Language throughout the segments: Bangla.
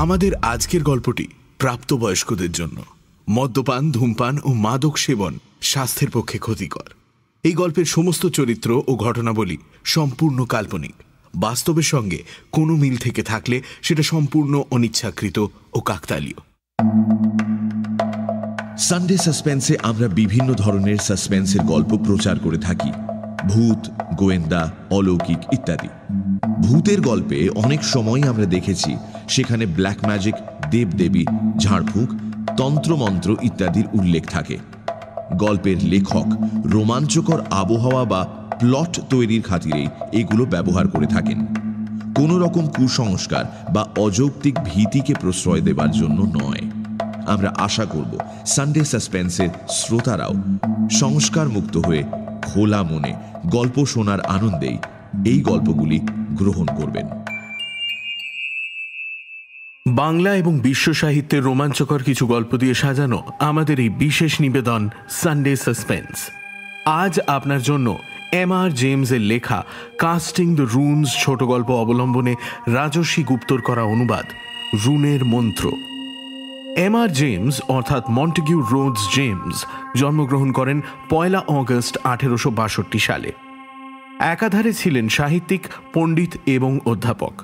আমাদের আজকের গল্পটি প্রাপ্তবয়স্কদের জন্য। মদ্যপান, ধূমপান ও মাদক সেবন স্বাস্থ্যের পক্ষে ক্ষতিকর। এই গল্পের সমস্ত চরিত্র ও ঘটনাবলী সম্পূর্ণ কাল্পনিক। বাস্তবের সঙ্গে কোনো মিল থেকে থাকলে সেটা সম্পূর্ণ অনিচ্ছাকৃত ও কাকতালীয়। সানডে সাসপেন্সে আমরা বিভিন্ন ধরনের সাসপেন্সের গল্প প্রচার করে থাকি। ভূত, গোয়েন্দা, অলৌকিক ইত্যাদি। ভূতের গল্পে অনেক সময় আমরা দেখেছি সেখানে ব্ল্যাক ম্যাজিক, দেবদেবী, ঝাড়ফুঁক, তন্ত্রমন্ত্র ইত্যাদির উল্লেখ থাকে। গল্পের লেখক রোমাঞ্চকর আবহাওয়া বা প্লট তৈরির খাতিরেই এগুলো ব্যবহার করে থাকেন। কোনো রকম কুসংস্কার বা অযৌক্তিক ভীতিকে প্রশ্রয় দেবার জন্য নয়। আমরা আশা করব সানডে সাসপেন্সের শ্রোতারাও সংস্কার মুক্ত হয়ে খোলা মনে গল্প শোনার আনন্দেই এই গল্পগুলি গ্রহণ করবেন। বাংলা এবং বিশ্ব সাহিত্যের রোমাঞ্চকর কিছু গল্প দিয়ে সাজানো আমাদের এই বিশেষ নিবেদন সানডে সাসপেন্স। আজ আপনার জন্য এম.আর. জেমসের লেখা কাস্টিং দ্য রুনস ছোট গল্প অবলম্বনে রাজর্ষি গুপ্তর করা অনুবাদ রুনের মন্ত্র। এম.আর. জেমস অর্থাৎ মন্টেগিউ রোডস জেমস জন্মগ্রহণ করেন 1 অগস্ট 1862 সালে। একাধারে ছিলেন সাহিত্যিক, পণ্ডিত এবং অধ্যাপক।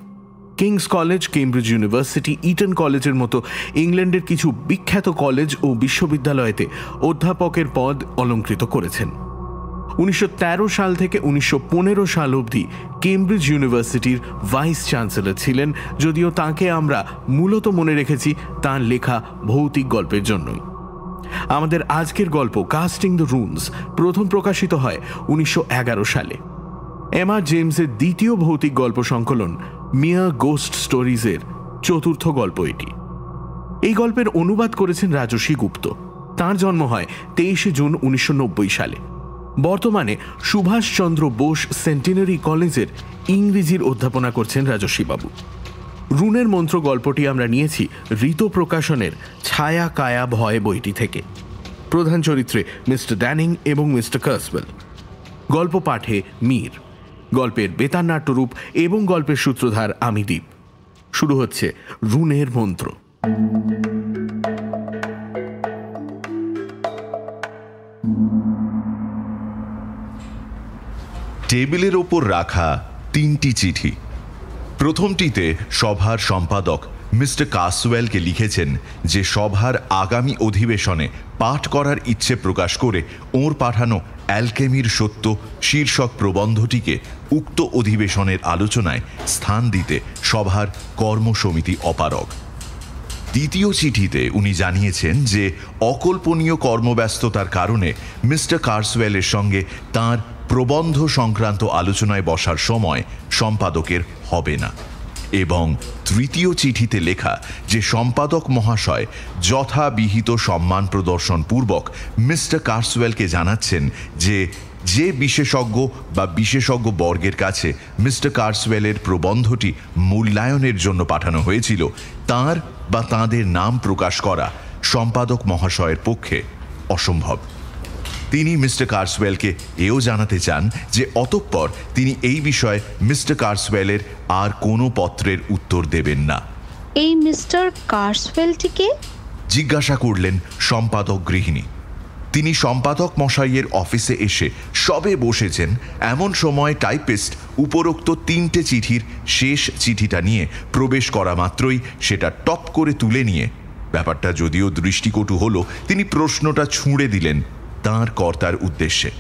King's college, Cambridge university, Eton কলেজের মতো ইংল্যান্ডের কিছু বিখ্যাত কলেজ ও বিশ্ববিদ্যালয়তে অধ্যাপকের পদ অলঙ্কৃত করেছেন। 1913 সাল থেকে 1915 সাল অবধি কেমব্রিজ ইউনিভার্সিটির ভাইস চ্যান্সেলর ছিলেন, যদিও তাঁকে আমরা মূলত মনে রেখেছি তাঁর লেখা ভৌতিক গল্পের জন্যই। আমাদের আজকের গল্প কাস্টিং দ্য রুনস প্রথম প্রকাশিত হয় 1911 সালে। এম.আর. জেমসের দ্বিতীয় ভৌতিক গল্প সংকলন মিয়ার গোস্ট স্টোরিজের চতুর্থ গল্প এটি। এই গল্পের অনুবাদ করেছেন রাজর্ষি গুপ্ত। তাঁর জন্ম হয় 23 জুন 1990 সালে। বর্তমানে সুভাষচন্দ্র বোস সেন্টিনারি কলেজের ইংরেজির অধ্যাপনা করছেন রাজর্ষিবাবু। রুনের মন্ত্র গল্পটি আমরা নিয়েছি ঋত প্রকাশনের ছায়া কায়া ভয় বইটি থেকে। প্রধান চরিত্রে মিস্টার ড্যানিং এবং মিস্টার কার্সওয়েল। গল্প পাঠে মীর। গল্পের বেতার নাট্যরূপ এবং গল্পের সূত্রধার আমি দীপ। শুরু হচ্ছে রুনের মন্ত্র। টেবিলের ওপর রাখা 3টি চিঠি। প্রথমটিতে সভার সম্পাদক মিস্টার কার্সওয়েলকে লিখেছেন যে সভার আগামী অধিবেশনে পাঠ করার ইচ্ছে প্রকাশ করে ওর পাঠানো অ্যালকেমির সত্য শীর্ষক প্রবন্ধটিকে উক্ত অধিবেশনের আলোচনায় স্থান দিতে সভার কর্মসমিতি অপারগ। দ্বিতীয় চিঠিতে উনি জানিয়েছেন যে অকল্পনীয় কর্মব্যস্ততার কারণে মিস্টার কার্সওয়েলের সঙ্গে তাঁর প্রবন্ধ সংক্রান্ত আলোচনায় বসার সময় সম্পাদকের হবে না। এবং তৃতীয় চিঠিতে লেখা যে সম্পাদক মহাশয় যথাবিহিত সম্মান প্রদর্শন পূর্বক মিস্টার কার্সওয়েলকে জানাচ্ছেন যে বিশেষজ্ঞ বা বিশেষজ্ঞ বর্গের কাছে মিস্টার কার্সওয়েলের প্রবন্ধটি মূল্যায়নের জন্য পাঠানো হয়েছিল তাঁর বা তাঁদের নাম প্রকাশ করা সম্পাদক মহাশয়ের পক্ষে অসম্ভব। তিনি মিস্টার কার্সওয়েলকে এও জানাতে চান যে অতঃপর তিনি এই বিষয়ে মিস্টার কার্সওয়েলের আর কোনো পত্রের উত্তর দেবেন না। এই মিস্টার কার্সওয়েলটিকে জিজ্ঞাসা করলেন সম্পাদক গৃহিণী। তিনি সম্পাদক মশাইয়ের অফিসে এসে সবে বসেছেন এমন সময় টাইপিস্ট উপরোক্ত 3টে চিঠির শেষ চিঠিটা নিয়ে প্রবেশ করা মাত্রই সেটা টপ করে তুলে নিয়ে, ব্যাপারটা যদিও দৃষ্টিকটু হলো, তিনি প্রশ্নটা ছুঁড়ে দিলেন তাঁর কর্তার উদ্দেশ্যে।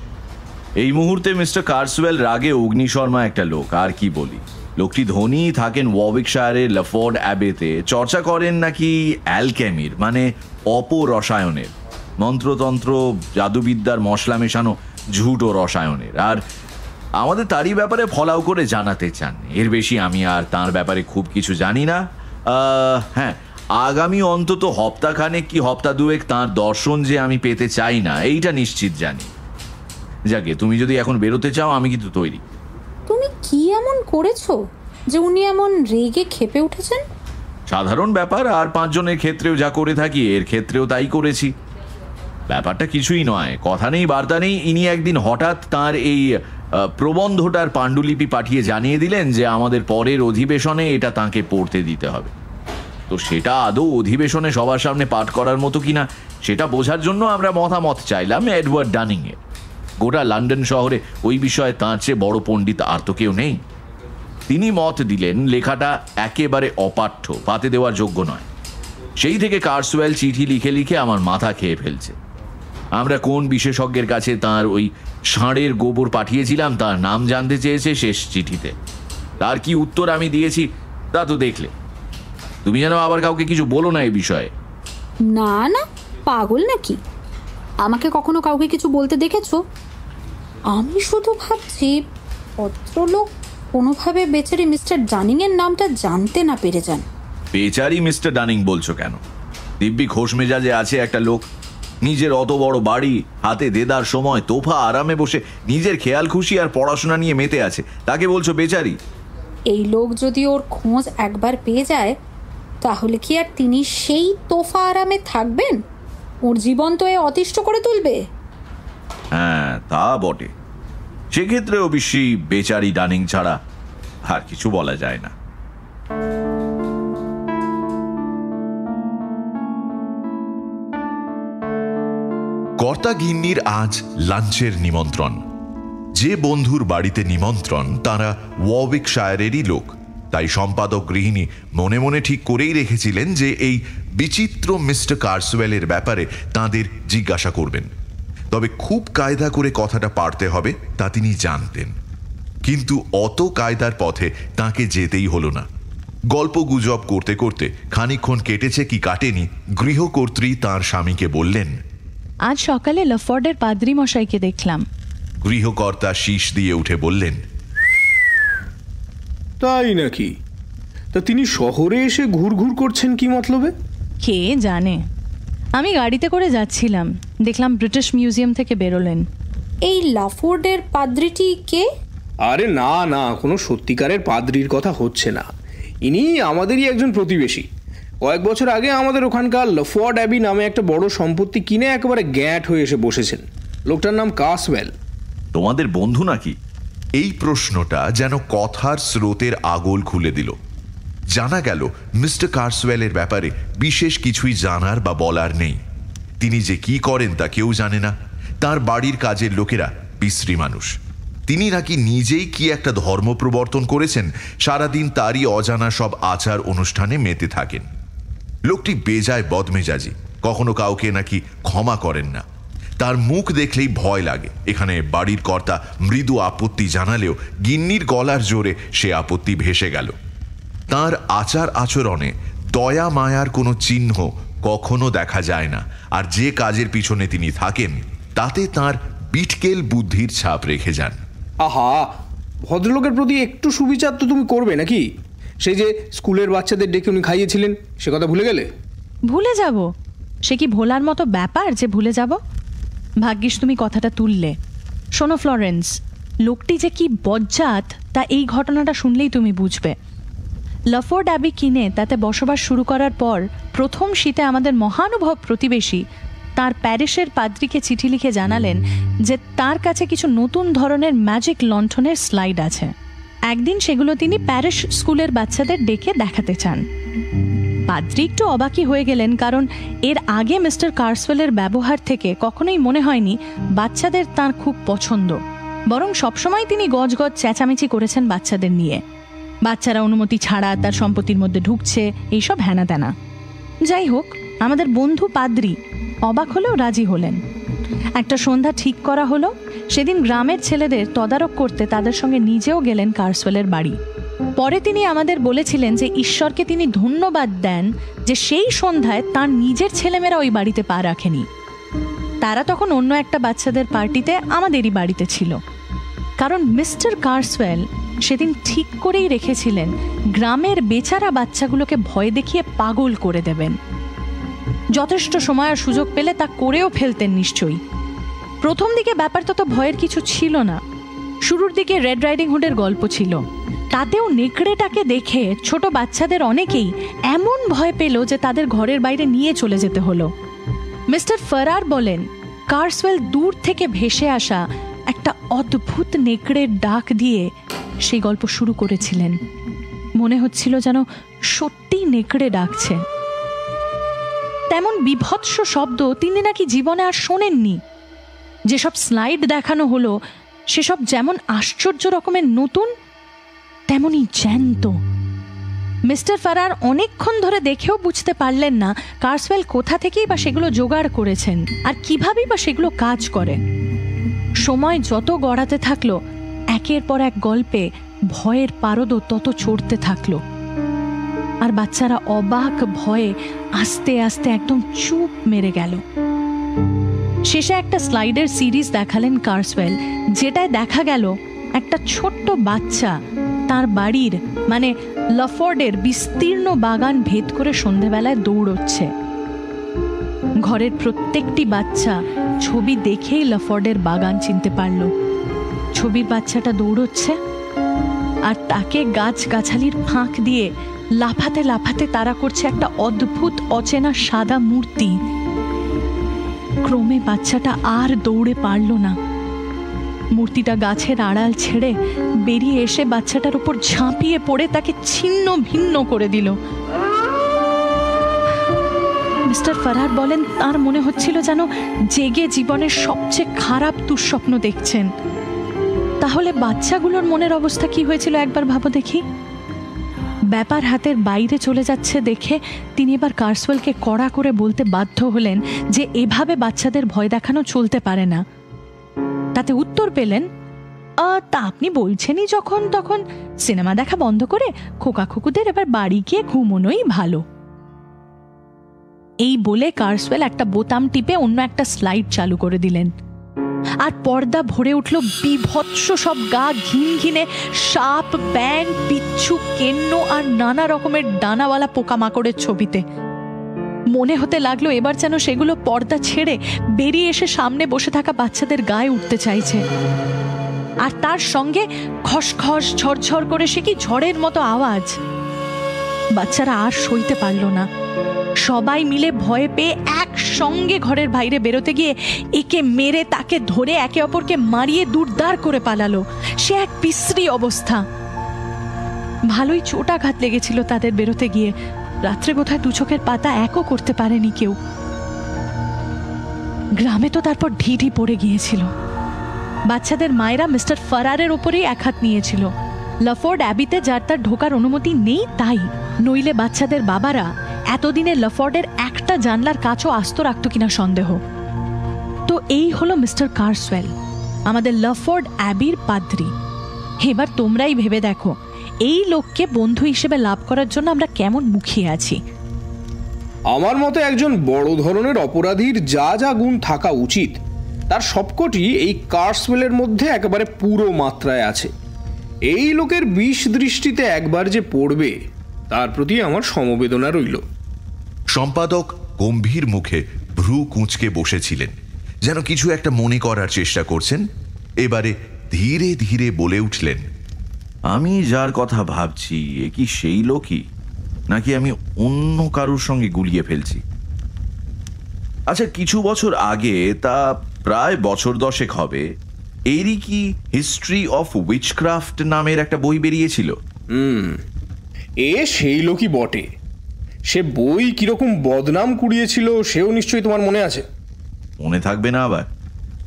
এই মুহূর্তে মিস্টার কার্সওয়েল রাগে অগ্নিশর্মা একটা লোক, আর কি বলি। লোকটি ধনী, থাকেন ওয়ারউইকশায়ারের লাফোর্ড অ্যাবেতে, চর্চা করেন নাকি অ্যালকেমির মানে অপরসায়নের, মন্ত্রতন্ত্র জাদুবিদ্যার মশলা মেশানো ঝুটো রসায়নের, আর আমাদের তারই ব্যাপারে ফলাও করে জানাতে চান। এর বেশি আমি আর তাঁর ব্যাপারে খুব কিছু জানি না। হ্যাঁ, আগামী অন্তত হপ্তাখানেক কি হপ্তা দুয়েক তাঁর দর্শন যে আমি পেতে চাই না এইটা নিশ্চিত জানি। যাকে তুমি যদি এখন বেরোতে চাও আমি কিন্তু তৈরি। তুমি কি এমন করেছো যে উনি এমন রেগে ক্ষেপে উঠেছেন? সাধারণ ব্যাপার, আর 5 জনের ক্ষেত্রেও যা করে থাকি এর ক্ষেত্রেও তাই করেছি। ব্যাপারটা কিছুই নয়, কথা নেই বার্তা নেই। ইনি একদিন হঠাৎ তাঁর এই প্রবন্ধটার পাণ্ডুলিপি পাঠিয়ে জানিয়ে দিলেন যে আমাদের পরের অধিবেশনে এটা তাঁকে পড়তে দিতে হবে। তো সেটা আদৌ অধিবেশনে সবার সামনে পাঠ করার মতো কিনা সেটা বোঝার জন্য আমরা মতামত চাইলাম এডওয়ার্ড ডানিং এর। গোটা লন্ডন শহরে ওই বিষয়ে তাঁর চেয়ে বড় পণ্ডিত আর তো কেউ নেই। তিনি মত দিলেন লেখাটা একেবারে অপাঠ্য, পাতে দেওয়ার যোগ্য নয়। সেই থেকে কার্সওয়েল চিঠি লিখে লিখে আমার মাথা খেয়ে ফেলছে। আমরা কোন বিশেষজ্ঞের কাছে তার ওই ষাঁড়ের গোবর পাঠিয়েছিলাম তার নাম জানতে চেয়েছে শেষ চিঠিতে। তার কি উত্তর আমি দিয়েছি তা তো দেখলে। তুমি যেন আবার কাউকে কিছু বলো না এই বিষয়ে। না না, পাগল নাকি? আমাকে কখনো কাউকে কিছু বলতে দেখেছো? আমি শুধু ভাবছি ভদ্রলোক কোনোভাবে বেচারি মিস্টার ডানিং এর নামটা জানতে না পেরে যান। বেচারি মিস্টার ডানিং বলছো কেন? দিব্যি খোশ মেজাজে আছে একটা লোক, নিজের অত বড় বাড়ি, হাতে দেদার সময় তোফা আরামে বসে নিজের খেয়াল খুশি আর পড়াশোনা নিয়ে মেতে আছে, তাকে বলছো বেচারি? এই লোক যদি ওর খোঁজ একবার পেয়ে যায় তাহলে কি আর তিনি সেই তোফা আরামে থাকবেন? ওর জীবন তো এ অতিষ্ঠ করে তুলবে। হ্যাঁ তা বটে। সেক্ষেত্রে অবশ্যই বেচারি ডানিং ছাড়া আর কিছু বলা যায় না। কর্তা গিন্নির আজ লাঞ্চের নিমন্ত্রণ। যে বন্ধুর বাড়িতে নিমন্ত্রণ তারা ওয়ারউইকশায়ারেরই লোক, তাই সম্পাদক গৃহিণী মনে মনে ঠিক করেই রেখেছিলেন যে এই বিচিত্র মিস্টার কার্সওয়েলের ব্যাপারে তাদের জিজ্ঞাসা করবেন। তবে খুব কায়দা করে কথাটা পারতে হবে তা তিনি জানতেন, কিন্তু অত কায়দার পথে তাকে যেতেই হলো না। গল্প গুজব করতে করতে খানিকক্ষণ কেটেছে কি কাটেনি, গৃহকর্ত্রী তাঁর স্বামীকে বললেন, আজ সকালে লফোর্ডের পাদ্রী মশাইকে দেখলাম। গৃহকর্তা শীষ দিয়ে উঠে বললেন, তাই নাকি? তা তিনি শহরে এসে ঘুরঘুর করছেন কি মতলবে? কে জানে। আমি গাড়িতে করে যাচ্ছিলাম, দেখলাম ব্রিটিশ মিউজিয়াম থেকে বেরোলেন। এই লাফোর্ডের পাদ্রিটি কে? আরে না না, কোনো সত্যিকারের পাদ্রির কথা হচ্ছে না। ইনি আমাদেরই একজন প্রতিবেশী। কয়েক বছর আগে আমাদের ওখানকার লফোর্ড অ্যাবি নামে একটা বড় সম্পত্তি কিনে একেবারে গ্যাট হয়ে এসে বসেছেন। লোকটার নাম কার্সওয়েল। তোমাদের বন্ধু নাকি? এই প্রশ্নটা যেন কথার স্রোতের আগল খুলে দিল। জানা গেল মিস্টার কার্সওয়েলের ব্যাপারে বিশেষ কিছুই জানার বা বলার নেই। তিনি যে কি করেন তা কেউ জানে না। তার বাড়ির কাজের লোকেরা বিশ্রী মানুষ। তিনি নাকি নিজেই কি একটা ধর্ম প্রবর্তন করেছেন, সারাদিন তারই অজানা সব আচার অনুষ্ঠানে মেতে থাকেন। লোকটি বেজায় বদমেজাজি, কখনো কাউকে নাকি ক্ষমা করেন না। তার মুখ দেখলেই ভয় লাগে। এখানে বাড়ির কর্তা মৃদু আপত্তি জানালেও গিন্নির গলার জোরে সে আপত্তি ভেসে গেল। তার আচার আচরণে দয়া মায়ার কোনো চিহ্ন কখনো দেখা যায় না, আর যে কাজের পিছনে তিনি থাকেন তাতে তার বিটকেল বুদ্ধির ছাপ রেখে যান। আহা, ভদ্রলোকের প্রতি একটু সুবিচার তো তুমি করবে নাকি? সেই যে স্কুলের বাচ্চাদের ডেকে উনি খাইয়েছিলেন, সে কথা ভুলে গেলে? ভুলে যাব? সে কি ভোলার মতো ব্যাপার যে ভুলে যাব? ভাগ্যিস তুমি কথাটা তুললে। শোনো ফ্লোরেন্স, লোকটি যে কি বজ্জাত তা এই ঘটনাটা শুনলেই তুমি বুঝবে। লফোর্ড অ্যাবি কিনে তাতে বসবাস শুরু করার পর প্রথম শীতে আমাদের মহানুভব প্রতিবেশী তার প্যারিসের পাদ্রীকে চিঠি লিখে জানালেন যে তার কাছে কিছু নতুন ধরনের ম্যাজিক লণ্ঠনের স্লাইড আছে। একদিন সেগুলো তিনি প্যারিস স্কুলের বাচ্চাদের ডেকে দেখাতে চান। পাদ্রী একটু অবাকই হয়ে গেলেন, কারণ এর আগে মিস্টার কার্সওয়েলের ব্যবহার থেকে কখনোই মনে হয়নি বাচ্চাদের তার খুব পছন্দ। বরং সবসময় তিনি গজগজ চেঁচামেচি করেছেন বাচ্চাদের নিয়ে। বাচ্চারা অনুমতি ছাড়া তার সম্পত্তির মধ্যে ঢুকছে, এইসব হ্যানা ত্যানা। যাই হোক, আমাদের বন্ধু পাদ্রী অবাক হলেও রাজি হলেন। একটা সন্ধ্যা ঠিক করা হলো। সেদিন গ্রামের ছেলেদের তদারক করতে তাদের সঙ্গে নিজেও গেলেন কার্সওয়েলের বাড়ি। পরে তিনি আমাদের বলেছিলেন যে ঈশ্বরকে তিনি ধন্যবাদ দেন যে সেই সন্ধ্যায় তার নিজের ছেলেমেয়েরা ওই বাড়িতে পা রাখেনি। তারা তখন অন্য একটা বাচ্চাদের পার্টিতে আমাদেরই বাড়িতে ছিল। কারণ মিস্টার কার্সওয়েল সেদিন ঠিক করেই রেখেছিলেন গ্রামের বেচারা বাচ্চাগুলোকে ভয় দেখিয়ে পাগল করে দেবেন। যথেষ্ট সময় আর সুযোগ পেলে তা করেও ফেলতেন নিশ্চয়ই। প্রথম দিকে ব্যাপারটা তো ভয়ের কিছু ছিল না। শুরুর দিকে রেড রাইডিং হুডের গল্প ছিল, তাতেও নেকড়েটাকে দেখে ছোট বাচ্চাদের অনেকেই এমন ভয় পেল যে তাদের ঘরের বাইরে নিয়ে চলে যেতে হলো। মিস্টার ফারার বলেন কার্সওয়েল দূর থেকে ভেসে আসা একটা অদ্ভুত নেকড়ের ডাক দিয়ে সেই গল্প শুরু করেছিলেন। মনে হচ্ছিল যেন সত্যি নেকড়ে ডাকছে। তেমন বিভৎস শব্দ তিনি নাকি জীবনে আর শোনেননি। যেসব স্লাইড দেখানো হলো সেসব যেমন আশ্চর্য রকমের নতুন, তেমনি জ্যান্ত। মিস্টার ফারার অনেকক্ষণ ধরে দেখেও বুঝতে পারলেন না কার্সওয়েল কোথা থেকেই বা সেগুলো জোগাড় করেছেন আর কিভাবেই বা সেগুলো কাজ করে। সময় যত গড়াতে থাকলো, একের পর এক গল্পে ভয়ের পারদও তত চড়তে থাকলো, আর বাচ্চারা অবাক ভয়ে আস্তে আস্তে একদম চুপ মেরে গেল। শেষে একটা স্লাইডের সিরিজ দেখালেন কার্সওয়েল, যেটায় দেখা গেল একটা ছোট্ট বাচ্চা তার বাড়ির মানে লফোর্ডের বিস্তীর্ণ বাগান ভেদ করে সন্ধেবেলায় দৌড়চ্ছে। ঘরের প্রত্যেকটি বাচ্চা ছবি দেখেই লফোর্ডের বাগান চিনতে পারল। ছবির বাচ্চাটা দৌড়চ্ছে আর তাকে গাছগাছালির ফাঁক দিয়ে লাফাতে লাফাতে তাড়া করছে একটা অদ্ভুত অচেনা সাদা মূর্তি। ক্রমে বাচ্চাটা আর দৌড়ে পারল না। মূর্তিটা গাছের আড়াল ছেড়ে বেরিয়ে এসে বাচ্চাটার উপর ঝাঁপিয়ে পড়ে তাকে ছিন্ন ভিন্ন করে দিল। মিস্টার ফারার বলেন তার মনে হচ্ছিল যেন জেগে জীবনের সবচেয়ে খারাপ দুঃস্বপ্ন দেখছেন। তাহলে বাচ্চাগুলোর মনের অবস্থা কি হয়েছিল একবার ভাবো দেখি। ব্যাপার হাতের বাইরে চলে যাচ্ছে দেখে তিনি এবার কার্সওয়েলকে কড়া করে বলতে বাধ্য হলেন যে এভাবে বাচ্চাদের ভয় দেখানো চলতে পারে না। তাতে উত্তর পেলেন, তা আপনি বলছেনই যখন, তখন সিনেমা দেখা বন্ধ করে খোকা খুকুদের এবার বাড়ি গিয়ে ঘুমোনোই ভালো। এই বলে কার্সওয়েল একটা বোতাম টিপে অন্য একটা স্লাইড চালু করে দিলেন, আর পর্দা ভরে উঠল বিভৎস সব গা ঘিনঘিনে সাপ, ব্যাঙ, বিচ্ছু, কেন্ন আর নানা রকমের ডানাওয়ালা পোকামাকড়ের ছবিতে। মনে হতে লাগলো এবার যেন সেগুলো পর্দা ছেড়ে বেরিয়ে এসে সামনে বসে থাকা বাচ্চাদের গায়ে উঠতে চাইছে। আর তার সঙ্গে খসখস ঝরঝর করে সে কি ঝড়ের মতো আওয়াজ। বাচ্চারা আর সইতে পারল না। সবাই মিলে ভয়ে পেয়ে একসঙ্গে ঘরের বাইরে বেরোতে গিয়ে একে মেরে তাকে ধরে একে অপরকে মারিয়ে দুরদার করে পালালো। সে এক বিশ্রী অবস্থা। ভালোই চোটাঘাত লেগেছিল তাদের বেরোতে গিয়ে। রাত্রে কোথায় দু চোখের পাতা একও করতে পারেনি কেউ। গ্রামে তো তারপর ঢিঢি পড়ে গিয়েছিল। বাচ্চাদের মায়েরা মিস্টার ফারারের ওপরেই এক হাত নিয়েছিল। লফোর্ড অ্যাবিতে যার তার ঢোকার অনুমতি নেই তাই, নইলে বাচ্চাদের বাবারা এতদিনে লফোর্ডের একটা জানলার কাছও আস্ত রাখত কিনা সন্দেহ। তো এই হলো মিস্টার কার্সওয়েল, আমাদের লফোর্ড অ্যাবির পাদ্রী। এবার তোমরাই ভেবে দেখো এই লোককে বন্ধু হিসেবে লাভ করার জন্য আমরা কেমন মুখিয়ে আছি। আমার মতে একজন বড় ধরনের অপরাধীর যা যা গুণ থাকা উচিত তার সবকটি এই কার্সওয়েলের মধ্যে একেবারে পুরো মাত্রায় আছে। এই লোকের বিষ দৃষ্টিতে একবার যে পড়বে তার প্রতি আমার সমবেদনা রইল। সম্পাদক গম্ভীর মুখে ভ্রু কুঁচকে বসেছিলেন, যেন কিছু একটা মনে করার চেষ্টা করছেন। এবারে ধীরে ধীরে বলে উঠলেন, আমি যার কথা ভাবছি এ কি সেই লোকই, নাকি আমি অন্য কারুর সঙ্গে গুলিয়ে ফেলছি? আচ্ছা, কিছু বছর আগে, তা প্রায় বছর 10 হবে, এরই কি হিস্ট্রি অফ উইচক্রাফট নামের একটা বই বেরিয়েছিল? এ সেই লোকই বটে। সে বই কিরকম বদনাম কুড়িয়েছিল সেও নিশ্চয়ই তোমার মনে আছে। মনে থাকবে না আবার?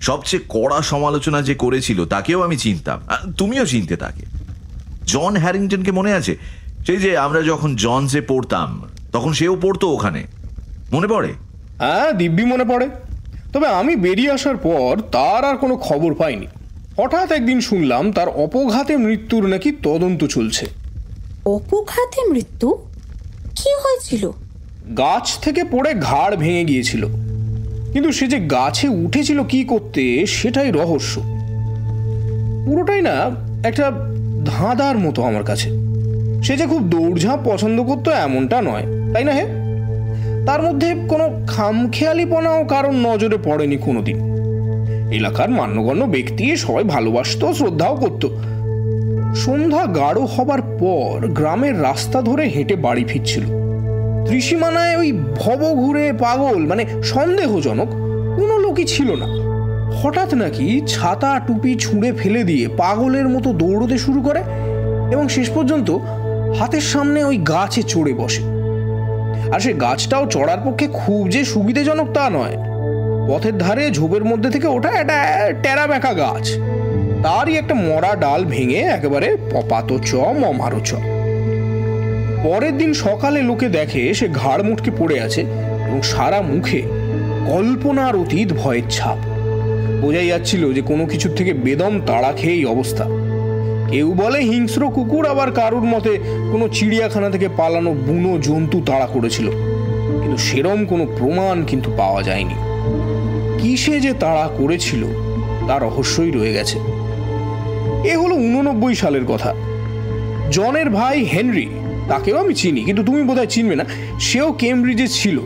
সবচেয়ে কড়া সমালোচনা যে করেছিল তাকেও আমি চিনতাম, তুমিও চিনতে তাকে। জন হ্যারিংটনকে মনে আছে? সেই যে আমরা যখন জনসে পড়তাম তখন সেও পড়তো ওখানে, মনে পড়ে? হ্যাঁ, দিব্যি মনে পড়ে। তবে আমি বেরিয়ে আসার পর তার আর কোনো খবর পাইনি। হঠাৎ একদিন শুনলাম তার অপঘাতে মৃত্যুর নাকি তদন্ত চলছে। অপঘাতে মৃত্যু? কি হয়েছিল? গাছ থেকে পড়ে ঘাড় ভেঙে গিয়েছিল, কিন্তু সে যে গাছে উঠেছিল কি করতে সেটাই রহস্য। পুরোটাই না একটা ধাঁধার মতো আমার কাছে। সে যে খুব দৌড়ঝাঁপ পছন্দ করতো এমনটা নয়, তাই না? হে, তার মধ্যে কোনো খামখেয়ালিপনাও কারণ নজরে পড়েনি কোনোদিন। এলাকার মান্যগণ্য ব্যক্তি সবাই ভালোবাসত, শ্রদ্ধাও করত। সন্ধ্যা গাঢ় হবার পর গ্রামের রাস্তা ধরে হেঁটে বাড়ি ফিরছিল। ত্রিসীমানায় ওই ভবঘুরে পাগল মানে সন্দেহজনক কোনো লোকই ছিল না। হঠাৎ নাকি ছাতা টুপি ছুঁড়ে ফেলে দিয়ে পাগলের মতো দৌড়তে শুরু করে এবং শেষ পর্যন্ত হাতের সামনে ওই গাছে চড়ে বসে। আর সে গাছটাও চড়ার পক্ষে খুব যে সুবিধাজনক তা নয়। পথের ধারে ঝোপের মধ্যে থেকে ওঠা একটা টেরা বেঁকা গাছ, তারই একটা মরা ডাল ভেঙে একেবারে পপাত চ মমারো চ। পরের দিন সকালে লোকে দেখে সে ঘাড় মুটকে পড়ে আছে এবং সারা মুখে কল্পনার অতীত ভয়ের ছাপ। বোঝাই যাচ্ছিল যে কোনো কিছুর থেকে বেদম তাড়া খেয়েই অবস্থা। কেউ বলে হিংস্র কুকুর, আবার কারুর মতে কোনো চিড়িয়াখানা থেকে পালানো বুনো জন্তু তাড়া করেছিল, কিন্তু সেরম কোনো প্রমাণ কিন্তু পাওয়া যায়নি। কিসে যে তাড়া করেছিল তার রহস্যই রয়ে গেছে। এ হলো 89 সালের কথা। জনের ভাই হেনরি, তাকেও আমি চিনি, কিন্তু তুমি বোধহয় চিনবে না, সেও কেমব্রিজে ছিল।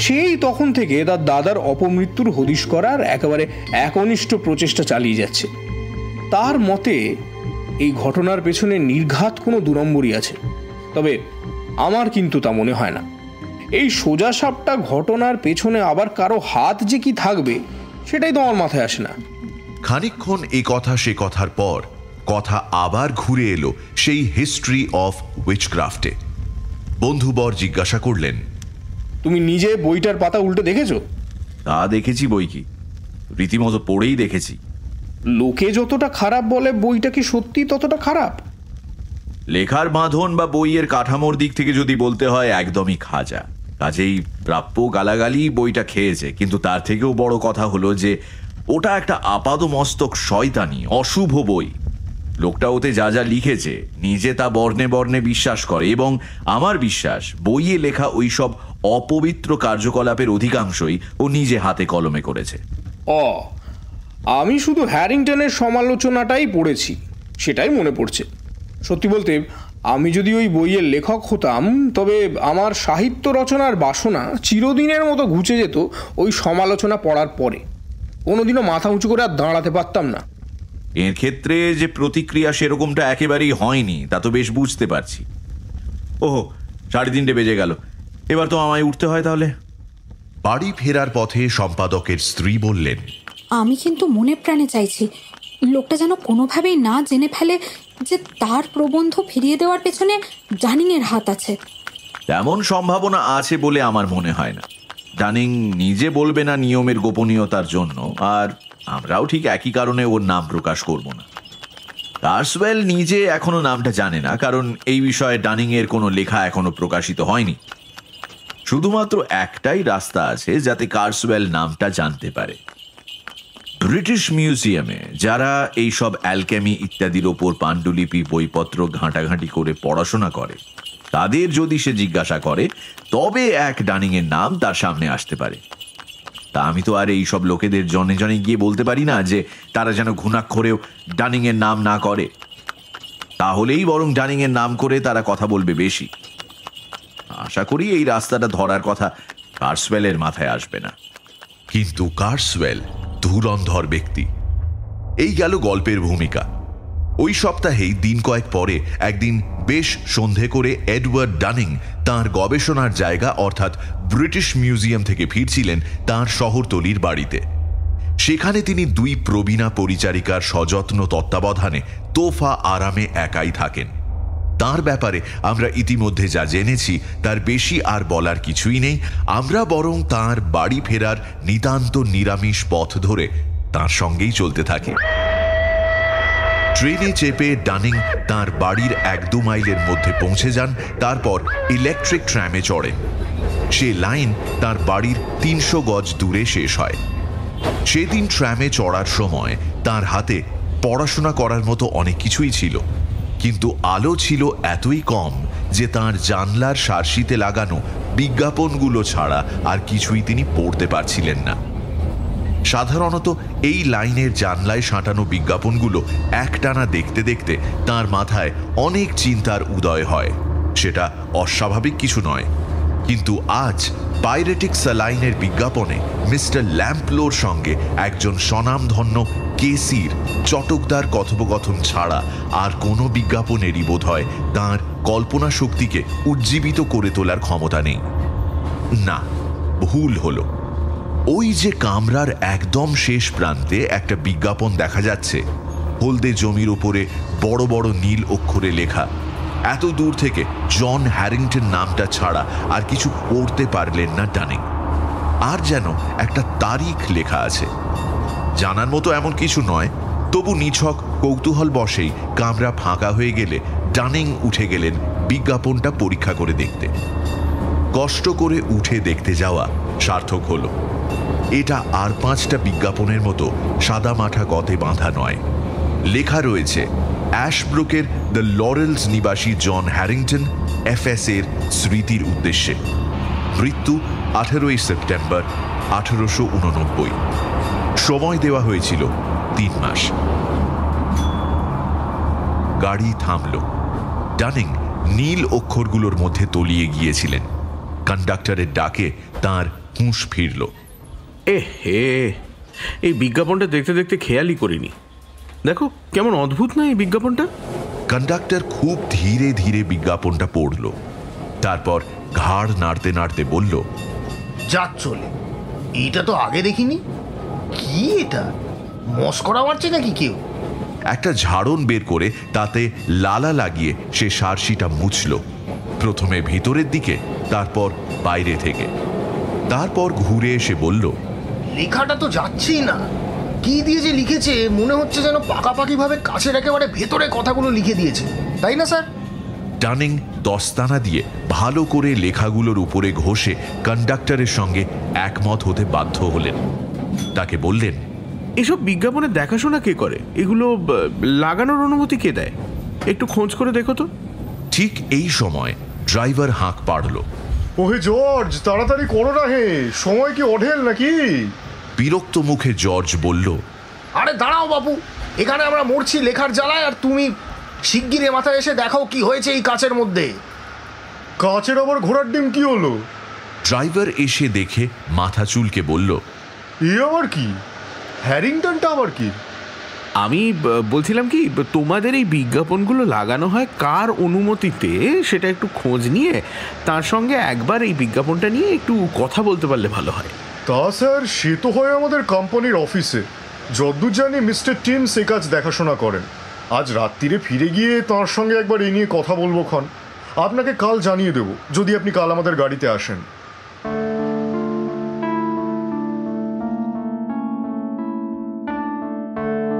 সেই তখন থেকে তার দাদার অপমৃত্যুর হদিশ করার একেবারে একনিষ্ঠ প্রচেষ্টা চালিয়ে যাচ্ছে। তার মতে এই ঘটনার পেছনে নির্ঘাত কোনো দুরম্বরই আছে, তবে আমার কিন্তু তা মনে হয় না। এই সোজা সাপটা ঘটনার পেছনে আবার কারো হাত যে কি থাকবে সেটাই তো আমার মাথায় আসে না। খানিকক্ষণ এ কথা সে কথার পর কথা আবার ঘুরে এলো সেই হিস্ট্রি অফ উইচক্রাফটে। বন্ধুবর জিজ্ঞাসা করলেন, তুমি নিজে বইটার পাতা উল্টে দেখেছো? তা দেখেছি, বই কি রীতিমতো পড়েই দেখেছি। লোকে যতটা খারাপ বলে বইটা কি সত্যি ততটা খারাপ? লেখার বাঁধন বা বইয়ের কাঠামোর দিক থেকে যদি বলতে হয় একদমই খাজা। কাজেই প্রাপ্য গালাগালি বইটা খেয়েছে, কিন্তু তার থেকেও বড় কথা হলো যে ওটা একটা আপাদমস্তক শয়তানি অশুভ বই। লোকটা ওতে যা যা লিখেছে নিজে তা বর্ণে বর্ণে বিশ্বাস করে, এবং আমার বিশ্বাস বইয়ে লেখা ওইসব অপবিত্র কার্যকলাপের অধিকাংশই ও নিজে হাতে কলমে করেছে। আমি শুধু হ্যারিংটনের সমালোচনাটাই পড়েছি, সেটাই মনে পড়ছে। সত্যি বলতে আমি যদি ওই বইয়ের লেখক হতাম, তবে আমার সাহিত্য রচনার বাসনা চিরদিনের মতো ঘুচে যেত ওই সমালোচনা পড়ার পরে। কোনোদিনও মাথা উঁচু করে আর দাঁড়াতে পারতাম না। এর ক্ষেত্রে যে প্রতিক্রিয়া সেরকমটা একেবারেই হয়নি তা তো বেশ বুঝতে পারছি। ওহো, 3:30 বেজে গেল, এবার তো আমায় উঠতে হয় তাহলে। বাড়ি ফেরার পথে সম্পাদকের স্ত্রী বললেন, আমি কিন্তু মনে প্রাণে চাইছি লোকটা যেন কোনোভাবেই না জেনে ফেলে যে তার প্রবন্ধ ফিরিয়ে দেওয়ার পেছনে ডানিংয়ের হাত আছে। তেমন সম্ভাবনা আছে বলে আমার মনে হয় না। ডানিং নিজে বলবে না নিয়মের গোপনীয়তার জন্য, আর আমরাও ঠিক একই কারণে ওর নাম প্রকাশ করব না। কার্সওয়েল নিজে এখনো নামটা জানে না, কারণ এই বিষয়ে ডানিংয়ের কোনো লেখা এখনো প্রকাশিত হয়নি। শুধুমাত্র একটাই রাস্তা আছে যাতে কার্সওয়েল নামটা জানতে পারে। ব্রিটিশ মিউজিয়ামে যারা এই সব অ্যালকেমি ইত্যাদির ওপর পাণ্ডুলিপি বইপত্র ঘাঁটাঘাঁটি করে পড়াশোনা করে, তাদের যদি সে জিজ্ঞাসা করে তবে এক ডানিংয়ের নাম তার সামনে আসতে পারে। তা আমি তো আর এই সব লোকেদের জনে জনে গিয়ে বলতে পারি না যে তারা যেন ঘুণাক্ষরেও ডানিংয়ের নাম না করে। তাহলেই বরং ডানিংয়ের নাম করে তারা কথা বলবে বেশি। আশা করি এই রাস্তাটা ধরার কথা কার্সওয়েলের মাথায় আসবে না। কিন্তু কার্সওয়েল ধুরন্ধর ব্যক্তি। এই গেল গল্পের ভূমিকা। ওই সপ্তাহেই দিন কয়েক পরে একদিন বেশ সন্ধে করে এডওয়ার্ড ডানিং তাঁর গবেষণার জায়গা অর্থাৎ ব্রিটিশ মিউজিয়াম থেকে ফিরছিলেন তাঁর শহরতলির বাড়িতে। সেখানে তিনি 2 প্রবীণা পরিচারিকার সযত্ন তত্ত্বাবধানে তোফা আরামে একাই থাকেন। তার ব্যাপারে আমরা ইতিমধ্যে যা জেনেছি তার বেশি আর বলার কিছুই নেই। আমরা বরং তার বাড়ি ফেরার নিতান্ত নিরামিষ পথ ধরে তার সঙ্গেই চলতে থাকি। ট্রেনে চেপে ডানিং তার বাড়ির 1-2 মাইলের মধ্যে পৌঁছে যান, তারপর ইলেকট্রিক ট্রামে চড়েন। সে লাইন তার বাড়ির 300 গজ দূরে শেষ হয়। সেদিন ট্রামে চড়ার সময় তার হাতে পড়াশোনা করার মতো অনেক কিছুই ছিল, কিন্তু আলো ছিল এতই কম যে তার জানলার সার্সিতে লাগানো বিজ্ঞাপনগুলো ছাড়া আর কিছুই তিনি পড়তে পারছিলেন না। সাধারণত এই লাইনের জানলায় সাঁটানো বিজ্ঞাপনগুলো একটানা দেখতে দেখতে তার মাথায় অনেক চিন্তার উদয় হয়। সেটা অস্বাভাবিক কিছু নয়, কিন্তু আজ পাইরেটিক স্যালাইনের বিজ্ঞাপনে মিস্টার ল্যাম্পলোর সঙ্গে একজন স্বনামধন্য কেসির চটকদার কথোপকথন ছাড়া আর কোনো বিজ্ঞাপনেরই বোধহয় তাঁর কল্পনা শক্তিকে উজ্জীবিত করে তোলার ক্ষমতা নেই। না, ভুল হলো। ওই যে কামরার একদম শেষ প্রান্তে একটা বিজ্ঞাপন দেখা যাচ্ছে, হলদে জমির উপরে বড় বড় নীল অক্ষরে লেখা এত দূর থেকে জন হ্যারিংটন নামটা ছাড়া আর কিছু পড়তে পারলেন না ডানিং। আর যেন একটা তারিখ লেখা আছে। জানার মতো এমন কিছু নয়, তবু নিছক কৌতূহল বশেই কামরা ফাঁকা হয়ে গেলে ডানিং উঠে গেলেন বিজ্ঞাপনটা পরীক্ষা করে দেখতে। কষ্ট করে উঠে দেখতে যাওয়া সার্থক হলো। এটা আর 5টা বিজ্ঞাপনের মতো সাদা মাঠা গতে বাঁধা নয়। লেখা রয়েছে অ্যাশব্রুকের দ্য লরেলস নিবাসী জন হ্যারিংটন FS এর স্মৃতির উদ্দেশ্যে। মৃত্যু 18ই সেপ্টেম্বর 1889। সময় দেওয়া হয়েছিল 3 মাস। গাড়ি থামল। ডানিং নীল অক্ষরগুলোর মধ্যে তলিয়ে গিয়েছিলেন। কন্ডাক্টরের ডাকে তার হুঁশ ফিরল। এই বিজ্ঞাপনটা দেখতে দেখতে খেয়ালই করিনি। দেখো কেমন অদ্ভুত না এই বিজ্ঞাপনটা। কন্ডাক্টর খুব ধীরে ধীরে বিজ্ঞাপনটা পড়ল, তারপর ঘাড় নাড়তে নাড়তে বলল, যাক চলে, এটা তো আগে দেখিনি। কি এটা, মস্করা মারছে নাকি কেউ? একটা ঝাড়ন বের করে তাতে লালা লাগিয়ে সে সারসিটা মুছল, প্রথমে ভিতরের দিকে, তারপর বাইরে থেকে। তারপর ঘুরে এসে বলল, লেখাটা তো যাচ্ছেই না। কি দিয়ে যে লিখেছে মনে হচ্ছে যেন পাকাপাকি ভাবে কাছের একেবারে ভেতরে কথাগুলো লিখে দিয়েছে, তাই না স্যার? ডানিং দস্তানা দিয়ে ভালো করে লেখাগুলোর উপরে ঘষে কন্ডাক্টরের সঙ্গে একমত হতে বাধ্য হলেন। তাকে বললেন, এসব বিজ্ঞাপনের দেখাশোনা কে করে? এগুলো লাগানোর অনুমতি কে দেয়? একটু খোঁজ করে দেখো তো। ঠিক এই সময় ড্রাইভার হাঁক পাড়ল, ওহে জর্জ, তাড়াতাড়ি করো না হে, সময় কি অঢেল নাকি? বিরক্ত মুখে জর্জ বলল, আরে দাঁড়াও বাবু, এখানে আমরা মরছি লেখার জ্বালায়, আর তুমি শিগগিরে মাথায় এসে দেখাও কি হয়েছে এই কাচের মধ্যে। কাচের আবার ঘোড়ার ডিম কি হলো? ড্রাইভার এসে দেখে মাথা চুলকে বলল, এ আবার কি? হ্যারিংটনটা আবার কি? আমি বলছিলাম কি, তোমাদের এই বিজ্ঞাপনগুলো লাগানো হয় কার অনুমতিতে সেটা একটু খোঁজ নিয়ে তার সঙ্গে একবার এই বিজ্ঞাপনটা নিয়ে একটু কথা বলতে পারলে ভালো হয়। তা স্যার, সে তো হয় আমাদের কোম্পানির অফিসে। যদ্দূর জানি মিস্টার টিমস এ কাজ দেখাশোনা করেন। আজ রাত্রিরে ফিরে গিয়ে তাঁর সঙ্গে একবার এই নিয়ে কথা বলবো ক্ষণ। আপনাকে কাল জানিয়ে দেব, যদি আপনি কাল আমাদের গাড়িতে আসেন।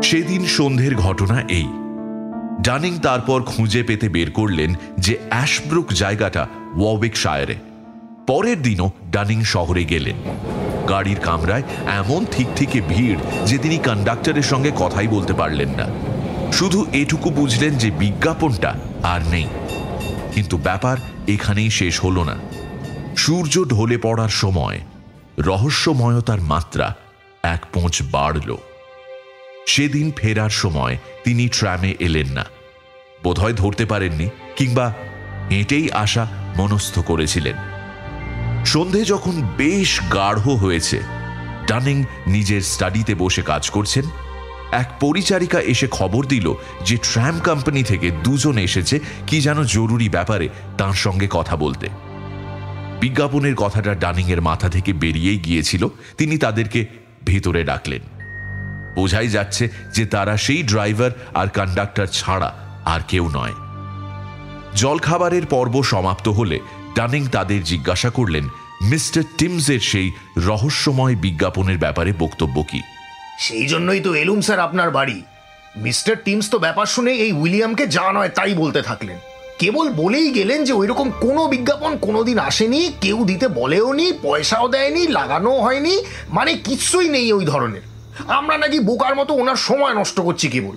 সেদিন সন্ধ্যের ঘটনা এই। ডানিং তারপর খুঁজে পেতে বের করলেন যে অ্যাশব্রুক জায়গাটা ওয়ারউইকশায়ারে। পরের দিনও ডানিং শহরে গেলেন। গাড়ির কামরায় এমন ঠিকঠিকে ভিড় যে তিনি কন্ডাক্টরের সঙ্গে কথাই বলতে পারলেন না। শুধু এটুকু বুঝলেন যে বিজ্ঞাপনটা আর নেই। কিন্তু ব্যাপার এখানেই শেষ হলো না। সূর্য ঢলে পড়ার সময় রহস্যময়তার মাত্রা এক পোঁচ বাড়ল। সেদিন ফেরার সময় তিনি ট্রামে এলেন না। বোধহয় ধরতে পারেননি, কিংবা হেঁটেই আসা মনস্থ করেছিলেন। সন্ধে যখন বেশ গাঢ় হয়েছে, ডানিং নিজের স্টাডিতে বসে কাজ করছেন। এক পরিচারিকা এসে খবর দিল যে ট্রাম কোম্পানি থেকে 2 জন এসেছে কি যেন জরুরি ব্যাপারে তার সঙ্গে কথা বলতে। বিজ্ঞাপনের কথাটা ডানিং এর মাথা থেকে বেরিয়েই গিয়েছিল। তিনি তাদেরকে ভিতরে ডাকলেন। বোঝাই যাচ্ছে যে তারা সেই ড্রাইভার আর কন্ডাক্টর ছাড়া আর কেউ নয়। জলখাবারের পর্ব সমাপ্ত হলে ডানিং তাদের জিজ্ঞাসা করলেন মিস্টার টিমসের সেই রহস্যময় বিজ্ঞাপনের ব্যাপারে বক্তব্য কি। সেই জন্যই তো এলুম স্যার আপনার বাড়ি। মিস্টার টিমস তো ব্যাপার শুনে এই উইলিয়ামকে যা নয় তাই বলতে থাকলেন। কেবল বলেই গেলেন যে ওইরকম কোনো বিজ্ঞাপন কোনোদিন আসেনি, কেউ দিতে বলেও নি, পয়সাও দেয়নি, লাগানোও হয়নি, মানে কিছুই নেই ওই ধরনের। আমরা নাকি বোকার মতো ওনার সময় নষ্ট করছি কেবল।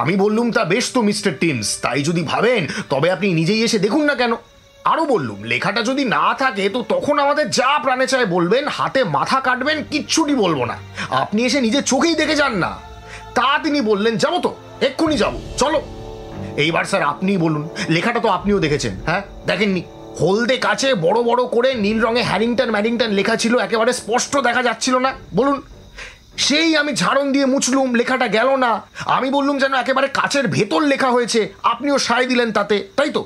আমি বললুম, তা বেশ তো মিস্টার টিমস, তাই যদি ভাবেন তবে আপনি নিজেই এসে দেখুন না কেন। আরও বললুম, লেখাটা যদি না থাকে তো তখন আমাদের যা প্রাণে চায় বলবেন, হাতে মাথা কাটবেন, কিচ্ছুটি বলবো না। আপনি এসে নিজের চোখেই দেখে যান না। তা তিনি বললেন, যাবো তো, এক্ষুনি যাবো, চলো। এইবার স্যার আপনিই বলুন, লেখাটা তো আপনিও দেখেছেন, হ্যাঁ দেখেননি? হলদে কাছে বড় বড় করে নীল রঙে হ্যারিংটন ম্যারিংটন লেখা ছিল, একেবারে স্পষ্ট দেখা যাচ্ছিল না বলুন? সেই আমি ঝাড়ন দিয়ে মুছলুম, লেখাটা গেল না। আমি বললুম যেন একেবারে কাচের ভেতর লেখা হয়েছে, আপনিও সায় দিলেন তাতে, তাই তো?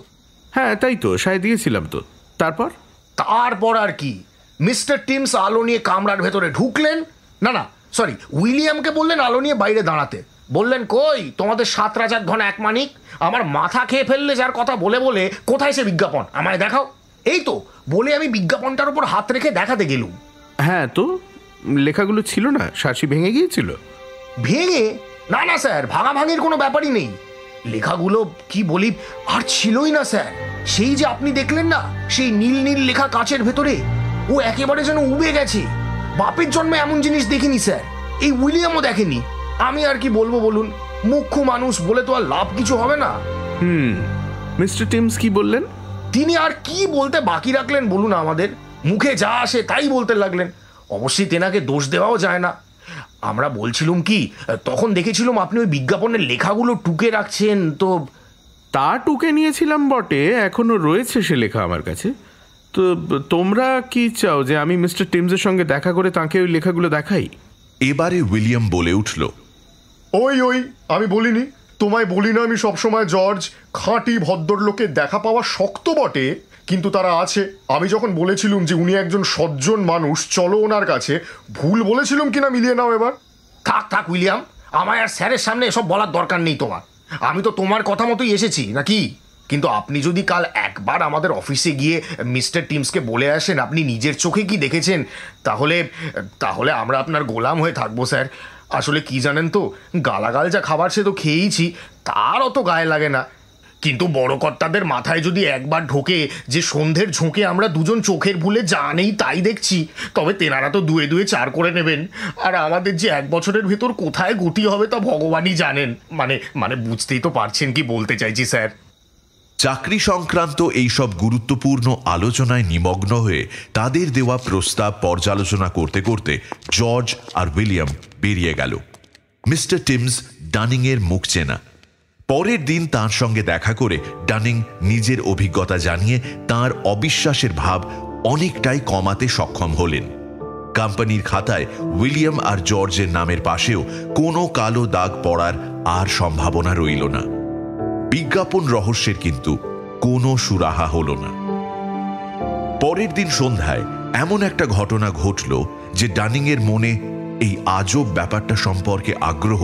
হ্যাঁ তাই তো, সায় দিয়েছিলাম তো। তারপর আর কি, মিস্টার টিমস আলো নিয়ে কামরার ভেতরে ঢুকলেন। না, সরি, উইলিয়ামকে বললেন আলো নিয়ে বাইরে দাঁড়াতে। বললেন কই তোমাদের 7 রাজার ধন 1 মানিক, আমার মাথা খেয়ে ফেললে যার কথা বলে বলে। কোথায় সে বিজ্ঞাপন, আমায় দেখাও। এই তো বলে আমি বিজ্ঞাপনটার উপর হাত রেখে দেখাতে গেলুম। হ্যাঁ, তো লেখাগুলো ছিল না, শাসি ভেঙে গিয়েছিল। ভেঙে? না না স্যার, ভাঙাভাঙির কোনো ব্যাপারই নেই। লেখাগুলো কি বলি আর ছিলই না স্যার। সেই যে আপনি দেখলেন না, সেই নীল নীল লেখা কাচের ভেতরে, ও একেবারে যেন উবে গেছে। বাপের জন্মে এমন জিনিস দেখিনি স্যার, এই উইলিয়ামও দেখেনি। আমি আর কি বলবো বলুন, মুখ্য মানুষ বলে তো আর লাভ কিছু হবে না। মিস্টার টিমস কি বললেন? তিনি আর কি বলতে বাকি রাখলেন বলুন আমাদের? মুখে যা আসে তাই বলতে লাগলেন। অবশ্যই তেনাকে দোষ দেওয়াও যায় না। আমরা বলছিলাম কি, তখন দেখেছিলাম আপনি ওই বিজ্ঞাপনের লেখাগুলো টুকে রাখছেন। তো তা টুকে নিয়েছিলাম বটে, এখনো রয়েছে সে লেখা আমার কাছে। তো তোমরা কি চাও যে আমি মিস্টার টিমসের সঙ্গে দেখা করে তাকে ওই লেখাগুলো দেখাই? এবারে উইলিয়াম বলে উঠল, ওই আমি বলিনি তোমায়, বলি না আমি সবসময় জর্জ, খাঁটি ভদ্রলোকের দেখা পাওয়া শক্ত বটে, কিন্তু তারা আছে। আমি যখন বলেছিলুম যে উনি একজন সজ্জন মানুষ, চলো ওনার কাছে, ভুল বলেছিলুম কিনা মিলিয়ে নাও এবার। থাক থাক উইলিয়াম, আমায় আর স্যারের সামনে এসব বলার দরকার নেই তোমার। আমি তো তোমার কথা মতোই এসেছি নাকি। কিন্তু আপনি যদি কাল একবার আমাদের অফিসে গিয়ে মিস্টার টিমসকে বলে আসেন আপনি নিজের চোখে কি দেখেছেন, তাহলে আমরা আপনার গোলাম হয়ে থাকবো স্যার। আসলে কি জানেন তো, গালাগাল যা খাবার সে তো খেয়েইছি, তার অত গায়ে লাগে না। কিন্তু বড় কর্তাদের মাথায় যদি একবার ঢোকে যে সন্ধ্যের ঝোঁকে আমরা দুজন চোখের ভুলে যা নেই তাই দেখছি, তবে তেনারা তো 2 2 4 করে নেবেন। আর আমাদের যে 1 বছরের ভেতর কোথায় গতি হবে তা ভগবানই জানেন। মানে বুঝতেই তো পারছেন কি বলতে চাইছি স্যার। চাকরি সংক্রান্ত এইসব গুরুত্বপূর্ণ আলোচনায় নিমগ্ন হয়ে তাদের দেওয়া প্রস্তাব পর্যালোচনা করতে করতে জর্জ আর উইলিয়াম বেরিয়ে গেল। মিস্টার টিমস ডানিং এর মুখ চেনা। পরের দিন তার সঙ্গে দেখা করে ডানিং নিজের অভিজ্ঞতা জানিয়ে তার অবিশ্বাসের ভাব অনেকটাই কমাতে সক্ষম হলেন। কোম্পানির খাতায় উইলিয়াম আর জর্জের নামের পাশেও কোনো কালো দাগ পড়ার আর সম্ভাবনা রইল না। বিজ্ঞাপন রহস্যের কিন্তু কোনো সুরাহা হল না। পরের দিন সন্ধ্যায় এমন একটা ঘটনা ঘটল যে ডানিং এর মনে এই আজব ব্যাপারটা সম্পর্কে আগ্রহ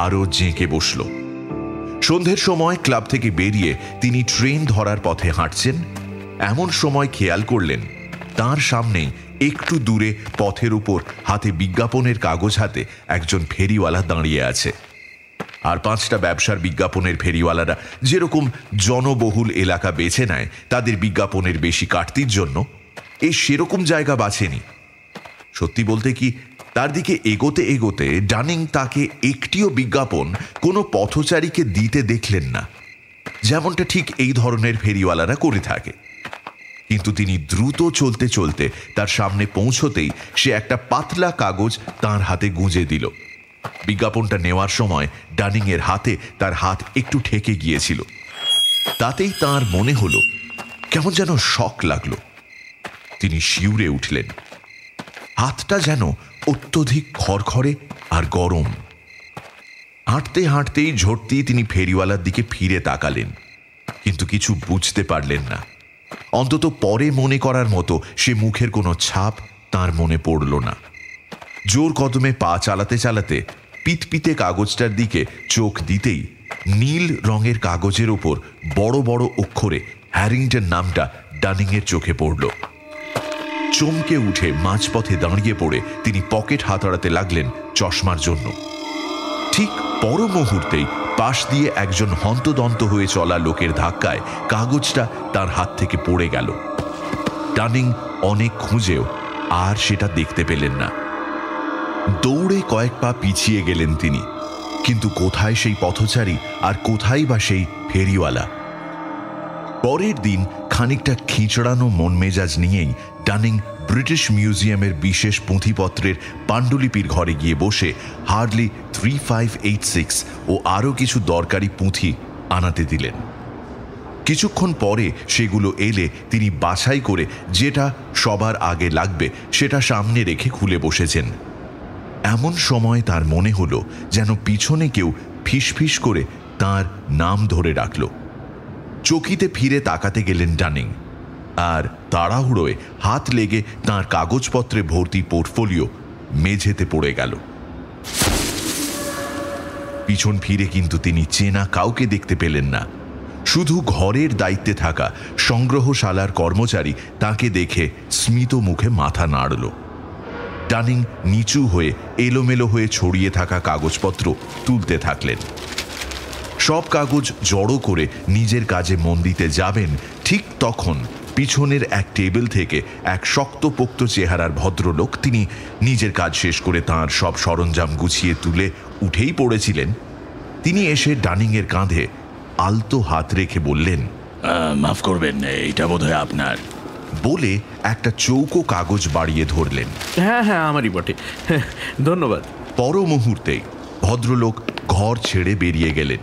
আরো জেঁকে বসল। সন্ধ্যের সময় ক্লাব থেকে বেরিয়ে তিনি ট্রেন ধরার পথে হাঁটছেন। এমন সময় খেয়াল করলেন তার সামনেই একটু দূরে পথের উপর হাতে বিজ্ঞাপনের কাগজ হাতে একজন ফেরিওয়ালা দাঁড়িয়ে আছে। আর 5টা ব্যবসার বিজ্ঞাপনের ফেরিওয়ালারা যেরকম জনবহুল এলাকা বেছে নেয় তাদের বিজ্ঞাপনের বেশি কাটতির জন্য, সেরকম জায়গা বাছেনি। সত্যি বলতে কি, তার দিকে এগোতে এগোতে ডানিং তাকে একটিও বিজ্ঞাপন কোনো পথচারীকে দিতে দেখলেন না, যেমনটা ঠিক এই ধরনের ফেরিওয়ালারা করে থাকে। কিন্তু তিনি দ্রুত চলতে চলতে তার সামনে পৌঁছতেই সে একটা পাতলা কাগজ তার হাতে গুঁজে দিল। বিজ্ঞাপনটা নেওয়ার সময় ডানিং এর হাতে তার হাত একটু ঠেকে গিয়েছিল। তাতেই তার মনে হলো কেমন যেন শক লাগলো। তিনি শিউরে উঠলেন। হাতটা যেন অত্যধিক খড়খড়ে আর গরম। হাঁটতে হাঁটতেই ঝটতেই তিনি ফেরিওয়ালার দিকে ফিরে তাকালেন, কিন্তু কিছু বুঝতে পারলেন না। অন্তত পরে মনে করার মতো সে মুখের কোনো ছাপ তার মনে পড়ল না। জোর কদমে পা চালাতে চালাতে পিতপিতে কাগজটার দিকে চোখ দিতেই নীল রঙের কাগজের ওপর বড় বড় অক্ষরে হ্যারিংটন নামটা ডানিং এর চোখে পড়ল। চমকে উঠে মাঝপথে দাঁড়িয়ে পড়ে তিনি পকেট হাতাড়াতে লাগলেন চশমার জন্য। ঠিক পর মুহূর্তেই পাশ দিয়ে একজন হন্তদন্ত হয়ে চলা লোকের ধাক্কায় কাগজটা তার হাত থেকে পড়ে গেল। ডানিং অনেক খুঁজেও আর সেটা দেখতে পেলেন না। দৌড়ে কয়েক পা পিছিয়ে গেলেন তিনি, কিন্তু কোথায় সেই পথচারী আর কোথায় বা সেই ফেরিওয়ালা? পরের দিন খানিকটা খিঁচড়ানো মন মেজাজ নিয়েই ডানিং ব্রিটিশ মিউজিয়ামের বিশেষ পুঁথিপত্রের পাণ্ডুলিপির ঘরে গিয়ে বসে হার্ডলি 3586 ও আরও কিছু দরকারি পুঁথি আনাতে দিলেন। কিছুক্ষণ পরে সেগুলো এলে তিনি বাছাই করে যেটা সবার আগে লাগবে সেটা সামনে রেখে খুলে বসেছেন। এমন সময় তার মনে হলো যেন পিছনে কেউ ফিসফিস করে তার নাম ধরে ডাকল। চকিতে ফিরে তাকাতে গেলেন ডানিং, আর তাড়াহুড়োয় হাত লেগে তাঁর কাগজপত্রে ভর্তি পোর্টফোলিও মেঝেতে পড়ে গেল। পিছন ফিরে কিন্তু তিনি চেনা কাউকে দেখতে পেলেন না। শুধু ঘরের দায়িত্বে থাকা সংগ্রহশালার কর্মচারী তাকে দেখে স্মিত মুখে মাথা নাড়ল। ডানিং নিচু হয়ে এলোমেলো হয়ে ছড়িয়ে থাকা কাগজপত্র তুলতে থাকলেন। সব কাগজ জড়ো করে নিজের কাজে মন দিতে যাবেন, ঠিক তখন পিছনের এক টেবিল থেকে এক শক্তপোক্ত চেহারার ভদ্রলোক, তিনি নিজের কাজ শেষ করে তাঁর সব সরঞ্জাম গুছিয়ে তুলে উঠেই পড়েছিলেন, তিনি এসে ডানিংয়ের কাঁধে আলতো হাত রেখে বললেন, মাফ করবেন, এইটা বোধহয় আপনার। বলে একটা চৌকো কাগজ বাড়িয়ে ধরলেন। হ্যাঁ হ্যাঁ, আমারই বটে, ধন্যবাদ। পর মুহূর্তেই ভদ্রলোক ঘর ছেড়ে বেরিয়ে গেলেন।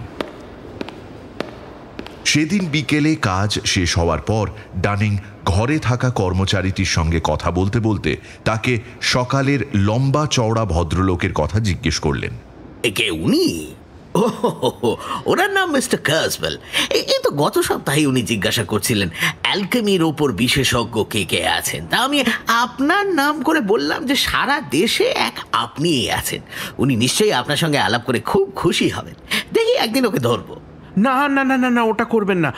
সেদিন বিকেলে কাজ শেষ হওয়ার পর ডানিং ঘরে থাকা কর্মচারীটির সঙ্গে কথা বলতে বলতে তাকে সকালের লম্বা চওড়া ভদ্রলোকের কথা জিজ্ঞেস করলেন। কে উনি? ওনার নাম মিস্টার কার্সওয়েল। এই তো গত সপ্তাহে উনি জিজ্ঞাসা করছিলেন অ্যালকেমির ওপর বিশেষজ্ঞ কে কে আছেন। তা আমি আপনার নাম করে বললাম যে সারা দেশে এক আপনিই আছেন। উনি নিশ্চয়ই আপনার সঙ্গে আলাপ করে খুব খুশি হবেন। দেখি একদিন ওকে ধরবো। না না না না না, ওটা করবেন না,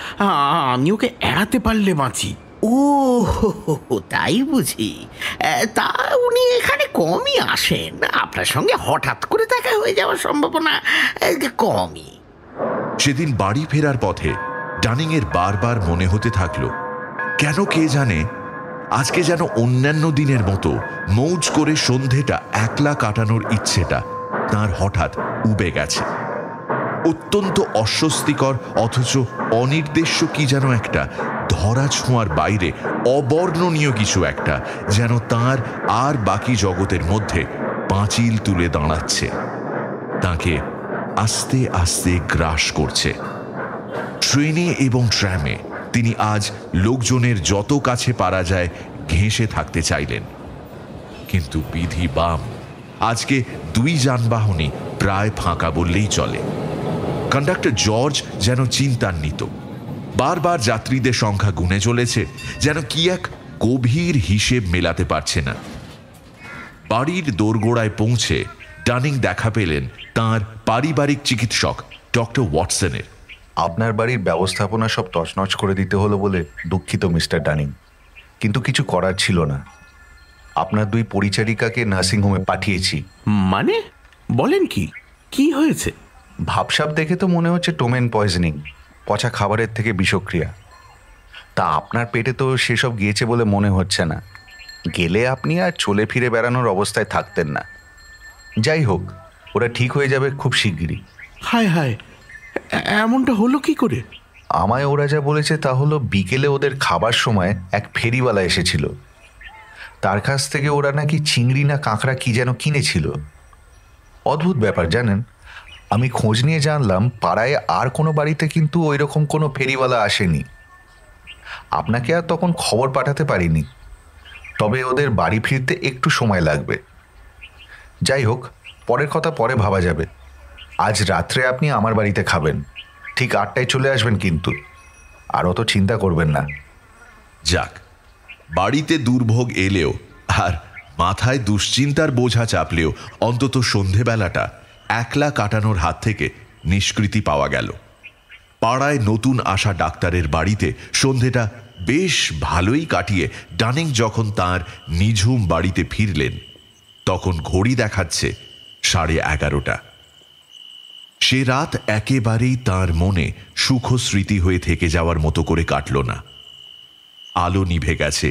আমি ওকে এড়াতে পারলে বাঁচি। ও তাই বুঝি? তা উনি এখানে কমই আসেন, আপনার সঙ্গে হঠাৎ করে দেখা হয়ে যাওয়ার সম্ভাবনা কমই। সেদিন বাড়ি ফেরার পথে ডানিংয়ের বারবার মনে হতে থাকলো, কেন কে জানে আজকে যেন অন্যান্য দিনের মতো মৌজ করে সন্ধেটা একলা কাটানোর ইচ্ছেটা তার হঠাৎ উবে গেছে। অত্যন্ত অস্বস্তিকর অথচ অনির্দেশ্য কি যেন একটা ধরা ছোঁয়ার বাইরে অবর্ণনীয় কিছু একটা যেন তার আর বাকি জগতের মধ্যে পাঁচিল তুলে দাঁড়াচ্ছে, তাকে আস্তে আস্তে গ্রাস করছে। ট্রেনে এবং ট্র্যামে তিনি আজ লোকজনের যত কাছে পারা যায় ঘেঁষে থাকতে চাইলেন, কিন্তু বিধি বাম, আজকে দুই যানবাহনই প্রায় ফাঁকা বললেই চলে। কন্ডাক্টর জর্জ যেন চিন্তান্বিত, বারবার যাত্রীদের সংখ্যা গুনে চলেছে, যেন কি এক গভীর হিসেব মেলাতে পারছে না। বাড়ির দোরগোড়ায় পৌঁছে ডানিং দেখা পেলেন তাঁর পারিবারিক চিকিৎসক ডক্টর ওয়াটসনের। আপনার বাড়ির ব্যবস্থাপনা সব তছনছ করে দিতে হলো বলে দুঃখিত মিস্টার ডানিং, কিন্তু কিছু করার ছিল না। আপনার দুই পরিচারিকাকে নার্সিংহোমে পাঠিয়েছি। মানে বলেন কি? কি হয়েছে? ভাবসাব দেখে তো মনে হচ্ছে টোমেন পয়জনিং, পচা খাবারের থেকে বিষক্রিয়া। তা আপনার পেটে তো সেসব গিয়েছে বলে মনে হচ্ছে না। গেলে আপনি আর চলে ফিরে বেড়ানোর অবস্থায় থাকতেন না। যাই হোক, ওরা ঠিক হয়ে যাবে খুব শিগগিরই। হায় হায়, এমনটা হলো কি করে? আমায় ওরা যা বলেছে তা হলো, বিকেলে ওদের খাবার সময় এক ফেরিওয়ালা এসেছিল। তার কাছ থেকে ওরা নাকি চিংড়ি না কাঁকড়া কি যেন কিনেছিল। অদ্ভুত ব্যাপার জানেন, আমি খোঁজ নিয়ে জানলাম পাড়ায় আর কোনো বাড়িতে কিন্তু ওই রকম কোনো ফেরিওয়ালা আসেনি। আপনাকে আর তখন খবর পাঠাতে পারিনি, তবে ওদের বাড়ি ফিরতে একটু সময় লাগবে। যাই হোক, পরের কথা পরে ভাবা যাবে। আজ রাত্রে আপনি আমার বাড়িতে খাবেন, ঠিক 8টায় চলে আসবেন কিন্তু, আর অত চিন্তা করবেন না। যাক, বাড়িতে দুর্ভোগ এলেও আর মাথায় দুশ্চিন্তার বোঝা চাপলেও অন্তত সন্ধেবেলাটা একলা কাটানোর হাত থেকে নিষ্কৃতি পাওয়া গেল। পাড়ায় নতুন আসা ডাক্তারের বাড়িতে সন্ধেটা বেশ ভালোই কাটিয়ে ডানিং যখন তার নিঝুম বাড়িতে ফিরলেন, তখন ঘড়ি দেখাচ্ছে 11:30। সে রাত একেবারেই তার মনে সুখ স্মৃতি হয়ে থেকে যাওয়ার মতো করে কাটল না। আলো নিভে গেছে,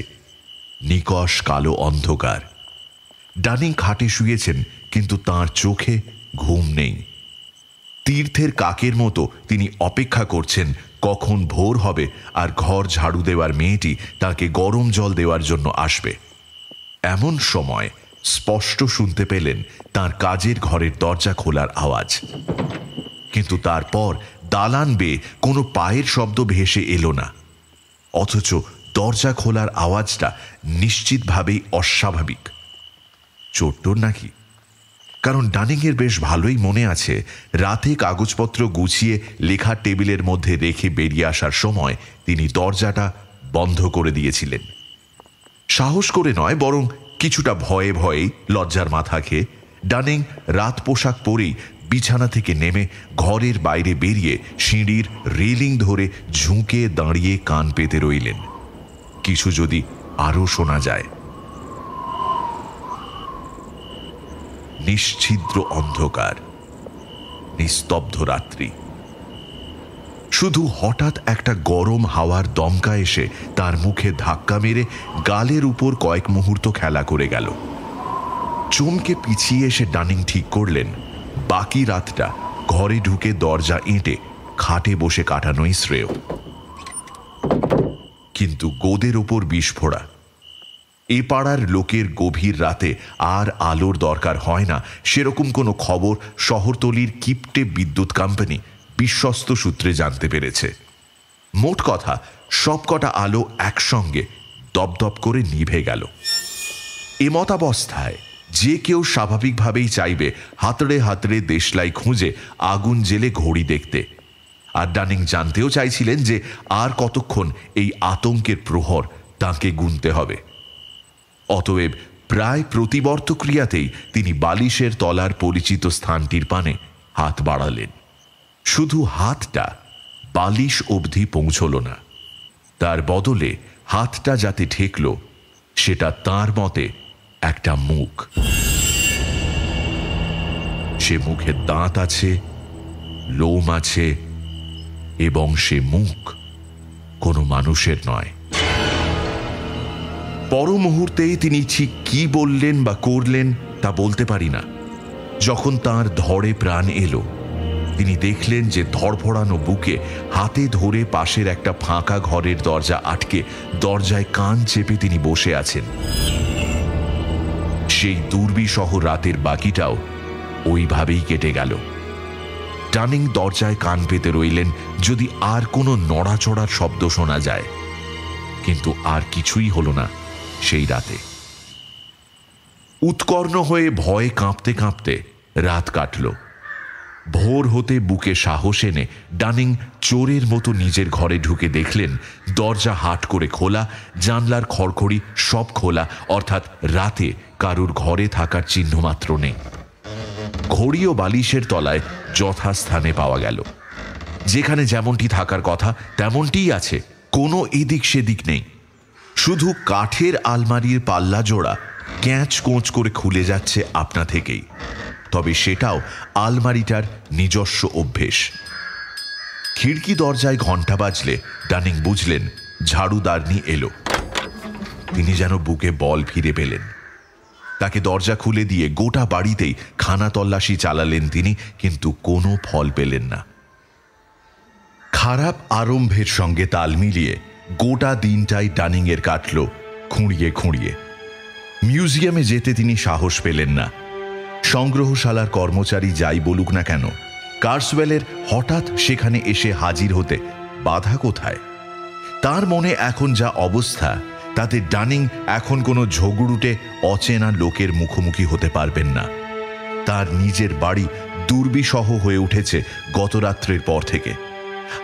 নিকষ কালো অন্ধকার। ডানিং খাটে শুয়েছেন, কিন্তু তার চোখে ঘুম নেই। তীর্থের কাকের মতো তিনি অপেক্ষা করছেন কখন ভোর হবে আর ঘর ঝাড়ু দেওয়ার মেয়েটি তাকে গরম জল দেওয়ার জন্য আসবে। এমন সময় স্পষ্ট শুনতে পেলেন তার কাজের ঘরের দরজা খোলার আওয়াজ, কিন্তু তারপর দালান বেয়ে কোনো পায়ের শব্দ ভেসে এলো না। অথচ দরজা খোলার আওয়াজটা নিশ্চিতভাবেই অস্বাভাবিক। চোট্টর নাকি? কারণ ডানিংয়ের বেশ ভালোই মনে আছে, রাতে কাগজপত্র গুছিয়ে লেখার টেবিলের মধ্যে রেখে বেরিয়ে আসার সময় তিনি দরজাটা বন্ধ করে দিয়েছিলেন। সাহস করে নয়, বরং কিছুটা ভয়ে ভয়েই, লজ্জার মাথা খেয়ে ডানিং রাত পোশাক পরেই বিছানা থেকে নেমে ঘরের বাইরে বেরিয়ে সিঁড়ির রেলিং ধরে ঝুঁকে দাঁড়িয়ে কান পেতে রইলেন, কিছু যদি আরো শোনা যায়। নিশ্ছিদ্র অন্ধকার, নিস্তব্ধ রাত্রি। শুধু হঠাৎ একটা গরম হাওয়ার দমকা এসে তার মুখে ধাক্কা মেরে গালের উপর কয়েক মুহূর্ত খেলা করে গেল। চমকে পিছিয়ে এসে ডানিং ঠিক করলেন বাকি রাতটা ঘরে ঢুকে দরজা এঁটে খাটে বসে কাটানোই শ্রেয়। কিন্তু গোদের ওপর বিস্ফোরা। এ পাড়ার লোকের গভীর রাতে আর আলোর দরকার হয় না সেরকম কোনো খবর শহরতলির কিপ্টে বিদ্যুৎ কোম্পানি বিশ্বস্ত সূত্রে জানতে পেরেছে। মোট কথা সবকটা আলো একসঙ্গে দপদপ করে নিভে গেল। এমতাবস্থায় যে কেউ স্বাভাবিকভাবেই চাইবে হাতড়ে হাতড়ে দেশলাই খুঁজে আগুন জেলে ঘড়ি দেখতে, আর ডানিং জানতেও চাইছিলেন যে আর কতক্ষণ এই আতঙ্কের প্রহর তাঁকে গুনতে হবে। অতএব প্রায় প্রতিবর্ত ক্রিয়াতেই তিনি বালিশের তলার পরিচিত স্থানটির পানে হাত বাড়ালেন। শুধু হাতটা বালিশ অবধি পৌঁছল না, তার বদলে হাতটা যাতে ঠেকল সেটা তার মতে একটা মুখ। সে মুখে দাঁত আছে, লোম আছে, এবং সে মুখ কোনো মানুষের নয়। পর মুহূর্তেই তিনি ঠিক কি বললেন বা করলেন তা বলতে পারি না। যখন তার ধরে প্রাণ এলো, তিনি দেখলেন যে ধড়ফড়ানো বুকে হাতে ধরে পাশের একটা ফাঁকা ঘরের দরজা আটকে দরজায় কান চেপে তিনি বসে আছেন। সেই দুর্বিসহ রাতের বাকিটাও ওইভাবেই কেটে গেল। ডানিং দরজায় কান পেতে রইলেন যদি আর কোনো নড়াচড়ার শব্দ শোনা যায়, কিন্তু আর কিছুই হলো না সেই রাতে। উৎকর্ণ হয়ে ভয়ে কাঁপতে কাঁপতে রাত কাটল। ভোর হতে বুকে সাহস এনে ডানিং চোরের মতো নিজের ঘরে ঢুকে দেখলেন দরজা হাট করে খোলা, জানলার খড়খড়ি সব খোলা, অর্থাৎ রাতে কারুর ঘরে থাকার চিহ্ন মাত্র নেই। ঘড়ি ও বালিশের তলায় যথাস্থানে পাওয়া গেল। যেখানে যেমনটি থাকার কথা তেমনটিই আছে, কোনো এদিক সেদিক নেই। শুধু কাঠের আলমারির পাল্লা জোড়া ক্যাঁচ কোঁচ করে খুলে যাচ্ছে আপনা থেকেই, তবে সেটাও আলমারিটার নিজস্ব অভ্যেস। খিড়কি দরজায় ঘণ্টা বাজলে ডানিং বুঝলেন ঝাড়ুদারনি এলো। তিনি যেন বুকে বল ফিরে পেলেন। তাকে দরজা খুলে দিয়ে গোটা বাড়িতেই খানা তল্লাশি চালালেন তিনি, কিন্তু কোনো ফল পেলেন না। খারাপ আরম্ভের সঙ্গে তাল মিলিয়ে গোটা দিনটাই ডানিংয়ের কাটল খুঁড়িয়ে খুঁড়িয়ে। মিউজিয়ামে যেতে তিনি সাহস পেলেন না। সংগ্রহশালার কর্মচারী যাই বলুক না কেন, কার্সওয়েলের হঠাৎ সেখানে এসে হাজির হতে বাধা কোথায়? তার মনে এখন যা অবস্থা তাতে ডানিং এখন কোনো ঝগড়ুটে অচেনা লোকের মুখোমুখি হতে পারবেন না। তার নিজের বাড়ি দুর্বিসহ হয়ে উঠেছে গত রাত্রের পর থেকে,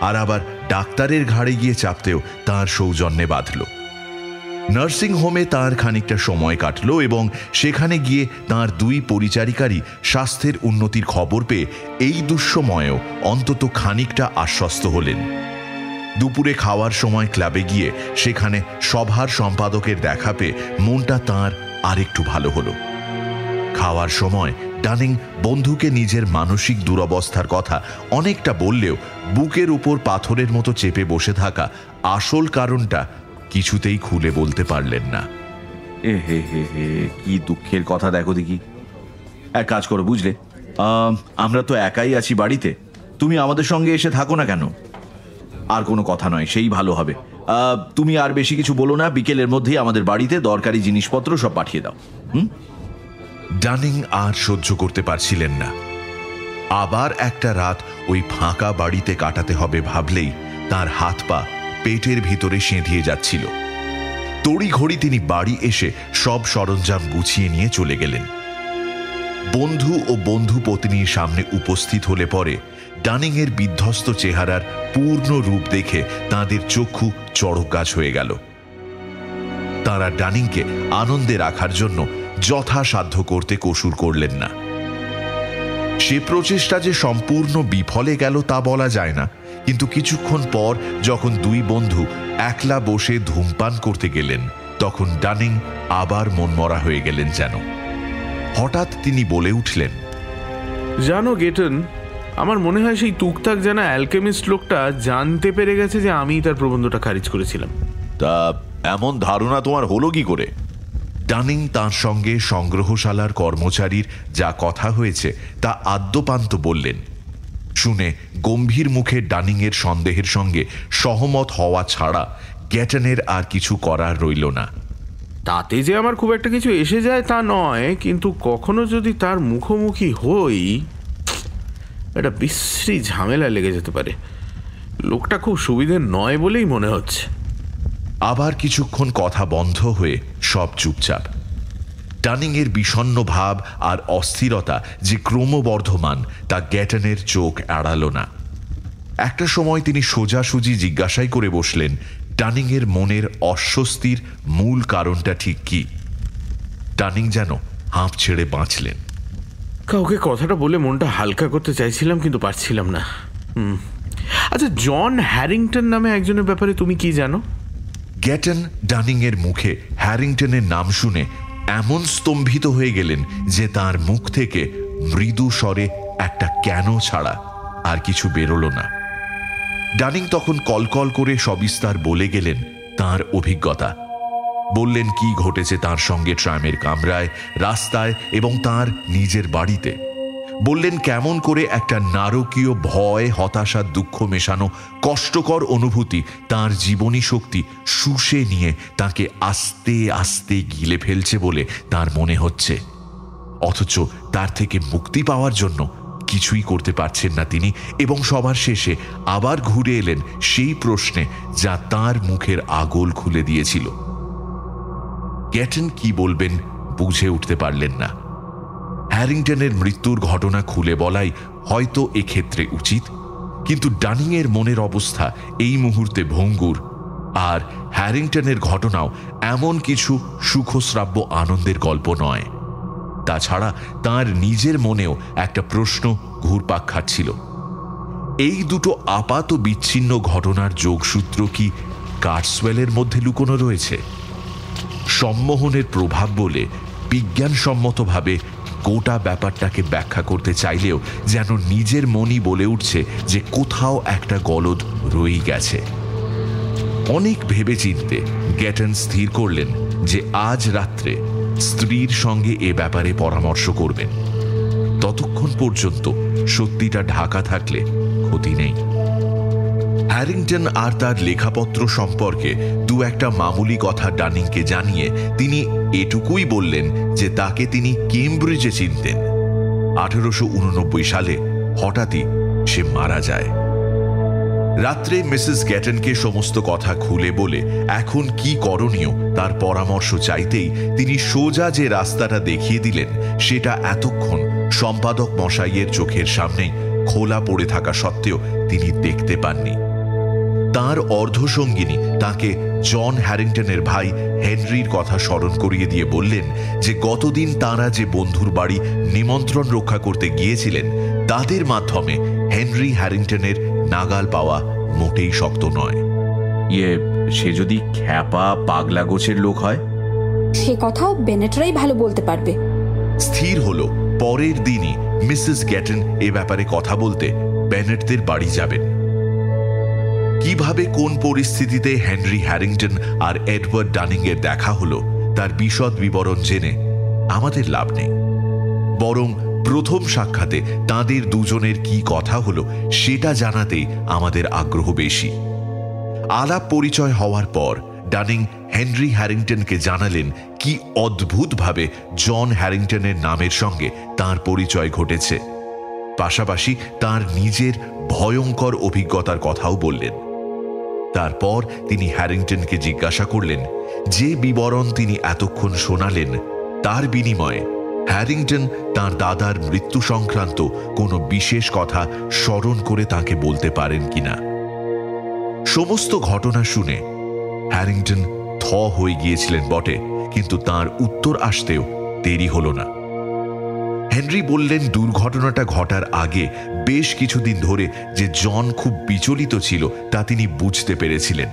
আর আবার ডাক্তারের ঘাড়ে গিয়ে চাপতেও তার সৌজন্যে বাঁধল। নার্সিং হোমে তার খানিকটা সময় কাটল এবং সেখানে গিয়ে তার দুই পরিচারিকারই স্বাস্থ্যের উন্নতির খবর পেয়ে এই দুঃসময়েও অন্তত খানিকটা আশ্বস্ত হলেন। দুপুরে খাওয়ার সময় ক্লাবে গিয়ে সেখানে সভার সম্পাদকের দেখা পেয়ে মনটা তাঁর আরেকটু ভালো হলো। খাওয়ার সময় ডানিং বন্ধুকে নিজের মানসিক দুরবস্থার কথা অনেকটা বললেও বুকের উপর পাথরের মতো চেপে বসে থাকা আসল কারণটা কিছুতেই খুলে বলতে পারলেন না। হে কি দুঃখের কথা দেখো দেখি। এক কাজ করো, বুঝলে, আমরা তো একাই আছি বাড়িতে, তুমি আমাদের সঙ্গে এসে থাকো না কেন? আর কোনো কথা নয়, সেই ভালো হবে। তুমি আর বেশি কিছু বলো না, বিকেলের মধ্যেই আমাদের বাড়িতে দরকারি জিনিসপত্র সব পাঠিয়ে দাও। ডানিং আর সহ্য করতে পারছিলেন না। আবার একটা রাত ওই ফাঁকা বাড়িতে কাটাতে হবে ভাবলেই তার হাত পা পেটের ভিতরে সেঁধিয়ে যাচ্ছিল। তড়িঘড়ি তিনি বাড়ি এসে সব সরঞ্জাম গুছিয়ে নিয়ে চলে গেলেন। বন্ধু ও বন্ধু পত্নীর সামনে উপস্থিত হলে পরে ডানিংয়ের বিধ্বস্ত চেহারার পূর্ণ রূপ দেখে তাঁদের চক্ষু চড়ক গাছ হয়ে গেল। তাঁরা ডানিংকে আনন্দে রাখার জন্য যথাসাধ্য করতে কসুর করলেন না। সে প্রচেষ্টা যে সম্পূর্ণ বিফলে গেল তা বলা যায় না, কিন্তু কিছুক্ষণ পর যখন দুই বন্ধু একলা বসে ধূমপান করতে গেলেন, তখন ডানিং আবার মনমরা হয়ে গেলেন যেন। হঠাৎ তিনি বলে উঠলেন, জানো গেটন, আমার মনে হয় সেই তুকতাক জানা অ্যালকেমিস্ট লোকটা জানতে পেরে গেছে যে আমি তার প্রবন্ধটা খারিজ করেছিলাম। তা এমন ধারণা তোমার হলো কি করে? ডানিং তার সঙ্গে সংগ্রহশালার কর্মচারীর যা কথা হয়েছে তা আদ্যপান্ত বললেন। শুনে গম্ভীর মুখে ডানিং এর সন্দেহের সঙ্গে সহমত হওয়া ছাড়া গ্যাটনের আর কিছু করার রইল না। তাতে যে আমার খুব একটা কিছু এসে যায় তা নয়, কিন্তু কখনো যদি তার মুখোমুখি হই, একটা বিশ্রী ঝামেলা লেগে যেতে পারে। লোকটা খুব সুবিধে নয় বলেই মনে হচ্ছে। আবার কিছুক্ষণ কথা বন্ধ হয়ে সব চুপচাপ। ডানিং এর বিষণ্ণ ভাব আর অস্থিরতা যে ক্রমবর্ধমান তা গ্যাটনের চোখ এড়াল না। একটা সময় তিনি সোজাসুজি জিজ্ঞাসাই করে বসলেন, ডানিং এর মনের অস্বস্তির মূল কারণটা ঠিক কি? ডানিং যেন হাঁপ ছেড়ে বাঁচলেন। কাউকে কথাটা বলে মনটা হালকা করতে চাইছিলাম, কিন্তু পারছিলাম না। আচ্ছা, জন হ্যারিংটন নামে একজনের ব্যাপারে তুমি কি জানো? গ্যাটন ডানিং এর মুখে হ্যারিংটনের নাম শুনে এমন স্তম্ভিত হয়ে গেলেন যে তার মুখ থেকে মৃদু স্বরে একটা কেন ছাড়া আর কিছু বেরোল না। ডানিং তখন কলকল করে সবিস্তার বলে গেলেন তার অভিজ্ঞতা। বললেন কি ঘটেছে তার সঙ্গে ট্রামের কামরায়, রাস্তায় এবং তার নিজের বাড়িতে। বললেন কেমন করে একটা নারকীয় ভয়, হতাশা, দুঃখ মেশানো কষ্টকর অনুভূতি তার জীবনী শক্তি শুষে নিয়ে তাকে আস্তে আস্তে গিলে ফেলছে বলে তার মনে হচ্ছে, অথচ তার থেকে মুক্তি পাওয়ার জন্য কিছুই করতে পারছেন না তিনি। এবং সবার শেষে আবার ঘুরে এলেন সেই প্রশ্নে যা তার মুখের আগল খুলে দিয়েছিল। গ্যাটন কি বলবেন বুঝে উঠতে পারলেন না। হ্যারিংটনের মৃত্যুর ঘটনা খুলে বলাই হয়তো এক্ষেত্রে উচিত, কিন্তু ডানিং এর মনের অবস্থা এই মুহূর্তে ভঙ্গুর, আর হ্যারিংটনের ঘটনাও এমন কিছু সুখশ্রাব্য আনন্দের গল্প নয়। তাছাড়া তার নিজের মনেও একটা প্রশ্ন ঘুরপাক খাচ্ছিল, এই দুটো আপাত বিচ্ছিন্ন ঘটনার যোগসূত্র কি কার্সওয়েলের মধ্যে লুকোনো রয়েছে? সম্মোহনের প্রভাব বলে বিজ্ঞানসম্মতভাবে গোটা ব্যাপারটাকে ব্যাখ্যা করতে চাইলেও যেন নিজের মনই বলে উঠছে যে কোথাও একটা গলদ রয়ে গেছে। অনেক ভেবেচিন্তে গ্যাটন স্থির করলেন যে আজ রাত্রে স্ত্রীর সঙ্গে এ ব্যাপারে পরামর্শ করবেন। ততক্ষণ পর্যন্ত সত্যিটা ঢাকা থাকলে ক্ষতি নেই। হ্যারিংটন আর তার লেখাপত্র সম্পর্কে দু একটা মামুলি কথা ডানিংকে জানিয়ে তিনি এটুকুই বললেন যে তাকে তিনি কেমব্রিজে চিনতেন। 1889 সালে হঠাৎই সে মারা যায়। রাত্রে মিসেস গ্যাটনকে সমস্ত কথা খুলে বলে এখন কি করণীয় তার পরামর্শ চাইতেই তিনি সোজা যে রাস্তাটা দেখিয়ে দিলেন সেটা এতক্ষণ সম্পাদক মশাইয়ের চোখের সামনেই খোলা পড়ে থাকা সত্ত্বেও তিনি দেখতে পাননি। তার অর্ধসঙ্গিনী তাকে জন হ্যারিংটনের ভাই হেনরির কথা স্মরণ করিয়ে দিয়ে বললেন যে গতদিন তাঁরা যে বন্ধুর বাড়ি নিমন্ত্রণ রক্ষা করতে গিয়েছিলেন তাদের মাধ্যমে হেনরি হ্যারিংটনের নাগাল পাওয়া মোটেই শক্ত নয়। সে যদি খ্যাপা পাগলা গোছের লোক হয়? সে কথাও বেনেটরাই ভালো বলতে পারবে। স্থির হলো পরের দিনই মিসেস গ্যাটন এ ব্যাপারে কথা বলতে বেনেটদের বাড়ি যাবেন। কিভাবে কোন পরিস্থিতিতে হেনরি হ্যারিংটন আর এডওয়ার্ড ডানিং এর দেখা হলো তার বিশদ বিবরণ জেনে আমাদের লাভ নেই, বরং প্রথম সাক্ষাতে তাদের দুজনের কি কথা হলো সেটা জানাতেই আমাদের আগ্রহ বেশি। আলাপ পরিচয় হওয়ার পর ডানিং হেনরি হ্যারিংটনকে জানালেন কি অদ্ভুতভাবে জন হ্যারিংটনের নামের সঙ্গে তার পরিচয় ঘটেছে। পাশাপাশি তার নিজের ভয়ঙ্কর অভিজ্ঞতার কথাও বললেন। তারপর তিনি হ্যারিংটনকে জিজ্ঞাসা করলেন যে বিবরণ তিনি এতক্ষণ শোনালেন তার বিনিময়ে হ্যারিংটন তার দাদার মৃত্যু সংক্রান্ত কোনো বিশেষ কথা স্মরণ করে তাকে বলতে পারেন কিনা। সমস্ত ঘটনা শুনে হ্যারিংটন থ হয়ে গিয়েছিলেন বটে, কিন্তু তার উত্তর আসতেও দেরি হল না। হেনরি বললেন দুর্ঘটনাটা ঘটার আগে বেশ কিছুদিন ধরে যে জন খুব বিচলিত ছিল তা তিনি বুঝতে পেরেছিলেন।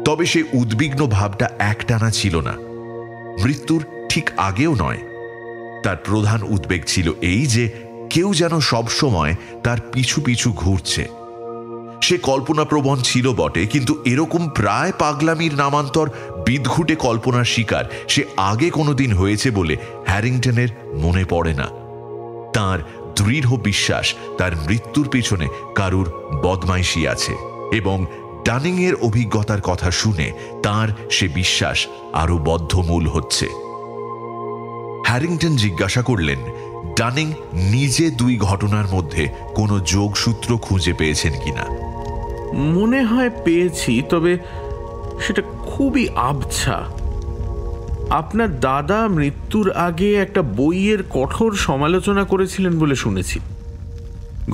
তবে সে উদ্বিগ্ন ভাবটা একটানা ছিল না, মৃত্যুর ঠিক আগেও নয়। তার প্রধান উদ্বেগ ছিল এই যে কেউ যেন সবসময় তার পিছু পিছু ঘুরছে। সে কল্পনাপ্রবণ ছিল বটে, কিন্তু এরকম প্রায় পাগলামির নামান্তর বিদঘুটে কল্পনার শিকার সে আগে কোনোদিন হয়েছে বলে হ্যারিংটনের মনে পড়ে না। তার দৃঢ় বিশ্বাস তার মৃত্যুর পেছনে কারুর বদমাইশি আছে, এবং ডানিং এর অভিজ্ঞতার কথা শুনে তার সে বিশ্বাস আরো বদ্ধমূল হচ্ছে। হ্যারিংটন জিজ্ঞাসা করলেন ডানিং নিজে দুই ঘটনার মধ্যে কোনো যোগসূত্র খুঁজে পেয়েছেন কিনা। মনে হয় পেয়েছি, তবে সেটা খুবই আবছা। আপনার দাদা মৃত্যুর আগে একটা বইয়ের কঠোর সমালোচনা করেছিলেন বলে শুনেছি।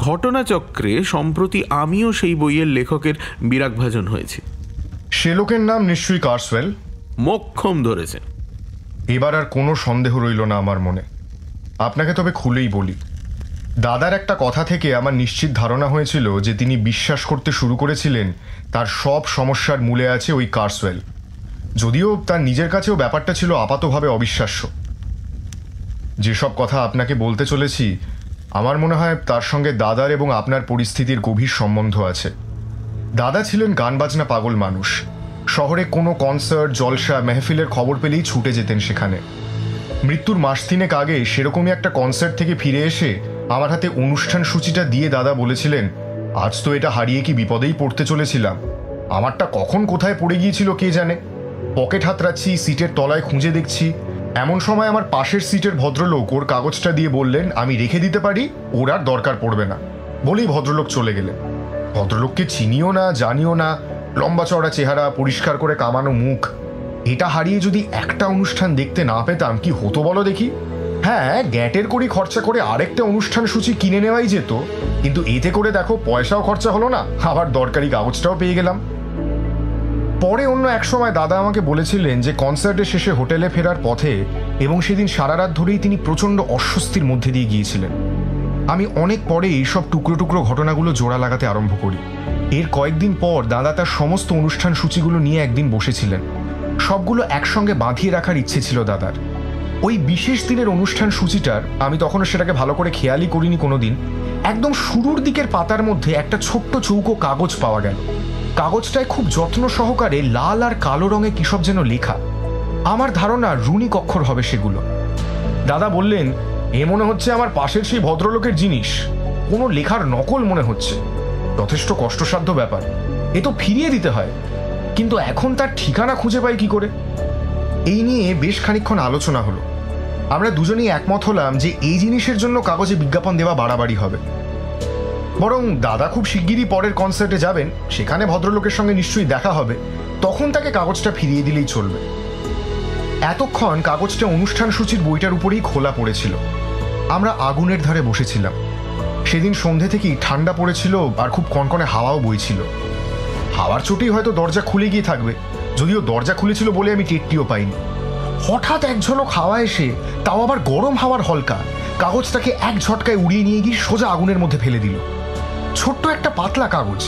ঘটনাচক্রে সম্প্রতি আমিও সেই বইয়ের লেখকের বিরাগভাজন হয়েছি। সে লোকের নাম নিশ্চয়ই কার্সওয়েল। মোক্ষম ধরেছেন। এবার আর কোনো সন্দেহ রইল না আমার মনে। আপনাকে তবে খুলেই বলি, দাদার একটা কথা থেকে আমার নিশ্চিত ধারণা হয়েছিল যে তিনি বিশ্বাস করতে শুরু করেছিলেন তার সব সমস্যার মূলে আছে ওই কার্সওয়েল, যদিও তার নিজের কাছেও ব্যাপারটা ছিল আপাতভাবে অবিশ্বাস্য। যেসব কথা আপনাকে বলতে চলেছি আমার মনে হয় তার সঙ্গে দাদার এবং আপনার পরিস্থিতির গভীর সম্বন্ধ আছে। দাদা ছিলেন গান বাজনা পাগল মানুষ। শহরে কোনো কনসার্ট, জলসা, মেহফিলের খবর পেলেই ছুটে যেতেন সেখানে। মৃত্যুর মাস তিনেক আগে সেরকমই একটা কনসার্ট থেকে ফিরে এসে আমার হাতে অনুষ্ঠান সূচিটা দিয়ে দাদা বলেছিলেন, আজ তো এটা হারিয়ে কি বিপদেই পড়তে চলেছিলাম। আমারটা কখন কোথায় পড়ে গিয়েছিল কে জানে। পকেট হাতড়াচ্ছি, সিটের তলায় খুঁজে দেখছি। এমন সময় আমার পাশের সিটের ভদ্রলোক ওর কাগজটা দিয়ে বললেন আমি রেখে দিতে পারি, ওর আর দরকার পড়বে না। বলেই ভদ্রলোক চলে গেলেন। ভদ্রলোককে চিনিও না, জানিও না, লম্বা চওড়া চেহারা, পরিষ্কার করে কামানো মুখ। এটা হারিয়ে যদি একটা অনুষ্ঠান দেখতে না পেতাম কি হতো বলো দেখি। হ্যাঁ, গ্যাটের করি খরচা করে আরেকটা অনুষ্ঠান সূচি কিনে নেওয়াই যেত, কিন্তু এতে করে দেখো পয়সাও খরচা হলো না, আবার দরকারি কাগজটাও পেয়ে গেলাম। পরে অন্য এক সময় দাদা আমাকে বলেছিলেন যে কনসার্টের শেষে হোটেলে ফেরার পথে এবং সেদিন সারা রাত ধরেই তিনি প্রচণ্ড অস্বস্তির মধ্যে দিয়ে গিয়েছিলেন। আমি অনেক পরে এইসব টুকরো টুকরো ঘটনাগুলো জোড়া লাগাতে আরম্ভ করি। এর কয়েকদিন পর দাদা তার সমস্ত অনুষ্ঠান সূচিগুলো নিয়ে একদিন বসেছিলেন। সবগুলো একসঙ্গে বাঁধিয়ে রাখার ইচ্ছে ছিল দাদার। ওই বিশেষ দিনের অনুষ্ঠান সূচিটার আমি তখনও সেটাকে ভালো করে খেয়ালই করিনি কোনোদিন। একদম শুরুর দিকের পাতার মধ্যে একটা ছোট্ট চৌকো কাগজ পাওয়া গেল। কাগজটায় খুব যত্ন সহকারে লাল আর কালো রঙে কিসব যেন লেখা। আমার ধারণা রুনিক অক্ষর হবে সেগুলো। দাদা বললেন, এ মনে হচ্ছে আমার পাশের সেই ভদ্রলোকের জিনিস, কোনো লেখার নকল মনে হচ্ছে। যথেষ্ট কষ্টসাধ্য ব্যাপার, এ তো ফিরিয়ে দিতে হয়, কিন্তু এখন তার ঠিকানা খুঁজে পাই কি করে। এই নিয়ে বেশ খানিকক্ষণ আলোচনা হলো। আমরা দুজনেই একমত হলাম যে এই জিনিসের জন্য কাগজে বিজ্ঞাপন দেওয়া বাড়াবাড়ি হবে। বরং দাদা খুব শিগগিরই পরের কনসার্টে যাবেন, সেখানে ভদ্রলোকের সঙ্গে নিশ্চয়ই দেখা হবে, তখন তাকে কাগজটা ফিরিয়ে দিলেই চলবে। এতক্ষণ কাগজটা অনুষ্ঠান সূচির বইটার উপরেই খোলা পড়েছিল। আমরা আগুনের ধারে বসেছিলাম। সেদিন সন্ধে থেকেই ঠান্ডা পড়েছিল আর খুব কনকনে হাওয়াও বইছিল। হাওয়ার চোটেই হয়তো দরজা খুলে গিয়ে থাকবে, যদিও দরজা খুলেছিল বলে আমি টেরটিও পাইনি। হঠাৎ এক ঝলক হাওয়া এসে, তাও আবার গরম হাওয়ার হলকা, কাগজটাকে এক ঝটকায় উড়িয়ে নিয়ে গিয়ে সোজা আগুনের মধ্যে ফেলে দিল। ছোট্ট একটা পাতলা কাগজ,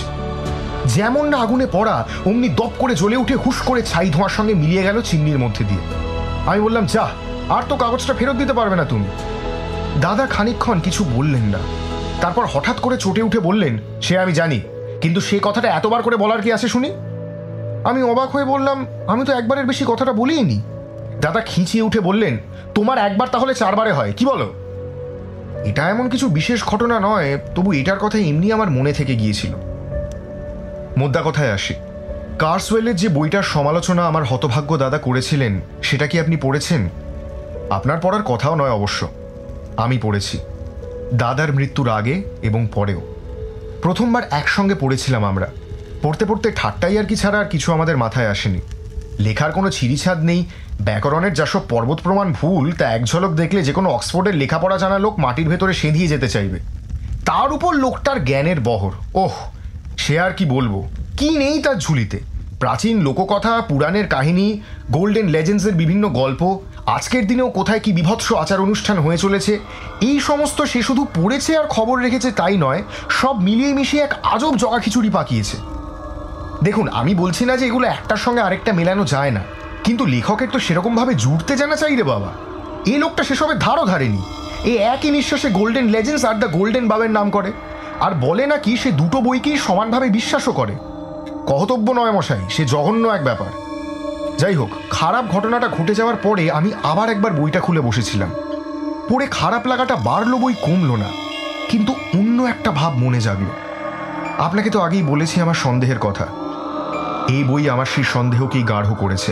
যেমন না আগুনে পড়া অমনি দপ করে জ্বলে উঠে হুশ করে ছাই ধোঁয়ার সঙ্গে মিলিয়ে গেল চিমনির মধ্যে দিয়ে। আমি বললাম, যা, আর তো কাগজটা ফেরত দিতে পারবে না তুমি। দাদা খানিকক্ষণ কিছু বললেন না, তারপর হঠাৎ করে চটে উঠে বললেন, সে আমি জানি, কিন্তু সে কথাটা এতবার করে বলার কি আছে শুনি। আমি অবাক হয়ে বললাম, আমি তো একবারের বেশি কথাটা বলিনি। দাদা খিঁচিয়ে উঠে বললেন, তোমার একবার তাহলে চারবারে হয়, কি বলো? এটা এমন কিছু বিশেষ ঘটনা নয়, তবু এটার কথা এমনি আমার মনে থেকে গিয়েছিল। মোদ্দা কথায় আসি, কার্সওয়েলের যে বইটার সমালোচনা আমার হতভাগ্য দাদা করেছিলেন, সেটা কি আপনি পড়েছেন? আপনার পড়ার কথাও নয় অবশ্য, আমি পড়েছি। দাদার মৃত্যুর আগে এবং পরেও প্রথমবার একসঙ্গে পড়েছিলাম আমরা। পড়তে পড়তে ঠাট্টাই আর কি ছাড়া আর কিছু আমাদের মাথায় আসেনি। লেখার কোনো ছিঁড়িছাদ নেই, ব্যাকরণের যা সব পর্বত প্রমাণ ভুল তা এক ঝলক দেখলে যে কোনো অক্সফোর্ডের লেখাপড়া জানা লোক মাটির ভেতরে সেঁধিয়ে যেতে চাইবে। তার উপর লোকটার জ্ঞানের বহর, ওহ, সে আর কি বলবো, কি নেই তার ঝুলিতে। প্রাচীন লোককথা, পুরাণের কাহিনী, গোল্ডেন লেজেন্ডসের বিভিন্ন গল্প, আজকের দিনেও কোথায় কি বিভৎস আচার অনুষ্ঠান হয়ে চলেছে এই সমস্ত সে শুধু পড়েছে আর খবর রেখেছে তাই নয়, সব মিলিয়ে মিশিয়ে এক আজব জগা খিচুড়ি পাকিয়েছে। দেখুন, আমি বলছি না যে এগুলো একটার সঙ্গে আরেকটা মেলানো যায় না, কিন্তু লেখকের তো সেরকমভাবে জুড়তে জানা চাই রে বাবা। এই লোকটা সেসবের ধারও ধারেনি। এই একই নিঃশ্বাসে গোল্ডেন লেজেন্ডস আর দ্য গোল্ডেন বাবের নাম করে, আর বলে নাকি সে দুটো বইকেই সমানভাবে বিশ্বাসও করে। কহতব্য নয় মশাই, সে জঘন্য এক ব্যাপার। যাই হোক, খারাপ ঘটনাটা ঘটে যাওয়ার পরে আমি আবার একবার বইটা খুলে বসেছিলাম। পড়ে খারাপ লাগাটা বাড়লো বই কমলো না, কিন্তু অন্য একটা ভাব মনে জাগলো। আপনাকে তো আগেই বলেছি আমার সন্দেহের কথা। এই বই আমার সেই সন্দেহকেই গাঢ় করেছে।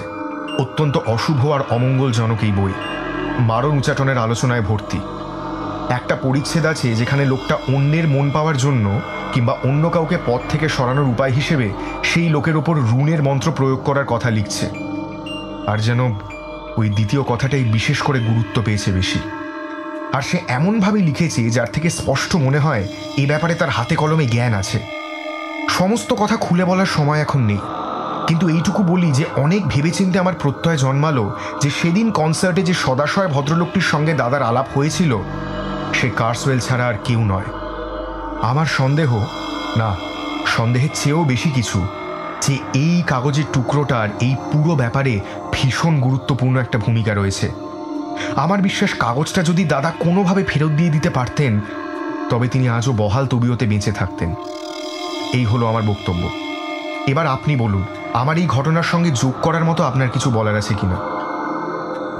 অত্যন্ত অশুভ আর অমঙ্গলজনক এই বই, মারণ উচাটনের আলোচনায় ভর্তি। একটা পরিচ্ছেদ আছে যেখানে লোকটা অন্যের মন পাওয়ার জন্য কিংবা অন্য কাউকে পথ থেকে সরানোর উপায় হিসেবে সেই লোকের ওপর রুনের মন্ত্র প্রয়োগ করার কথা লিখছে। আর যেন ওই দ্বিতীয় কথাটাই বিশেষ করে গুরুত্ব পেয়েছে বেশি। আর সে এমনভাবে লিখেছে যার থেকে স্পষ্ট মনে হয় এই ব্যাপারে তার হাতে কলমে জ্ঞান আছে। সমস্ত কথা খুলে বলার সময় এখন নেই, কিন্তু এইটুকু বলি যে অনেক ভেবেচিন্তে আমার প্রত্যয় জন্মালো যে সেদিন কনসার্টে যে সদাশয় ভদ্রলোকটির সঙ্গে দাদার আলাপ হয়েছিল সে কার্সওয়েল ছাড়া আর কেউ নয়। আমার সন্দেহ, না সন্দেহের চেয়েও বেশি কিছু, যে এই কাগজের টুকরোটার এই পুরো ব্যাপারে ভীষণ গুরুত্বপূর্ণ একটা ভূমিকা রয়েছে। আমার বিশ্বাস কাগজটা যদি দাদা কোনোভাবে ফেরত দিয়ে দিতে পারতেন তবে তিনি আজও বহাল তবিয়তে বেঁচে থাকতেন। এই হলো আমার বক্তব্য। এবার আপনি বলুন, আমার এই ঘটনার সঙ্গে যোগ করার মতো আপনার কিছু বলার আছে কিনা।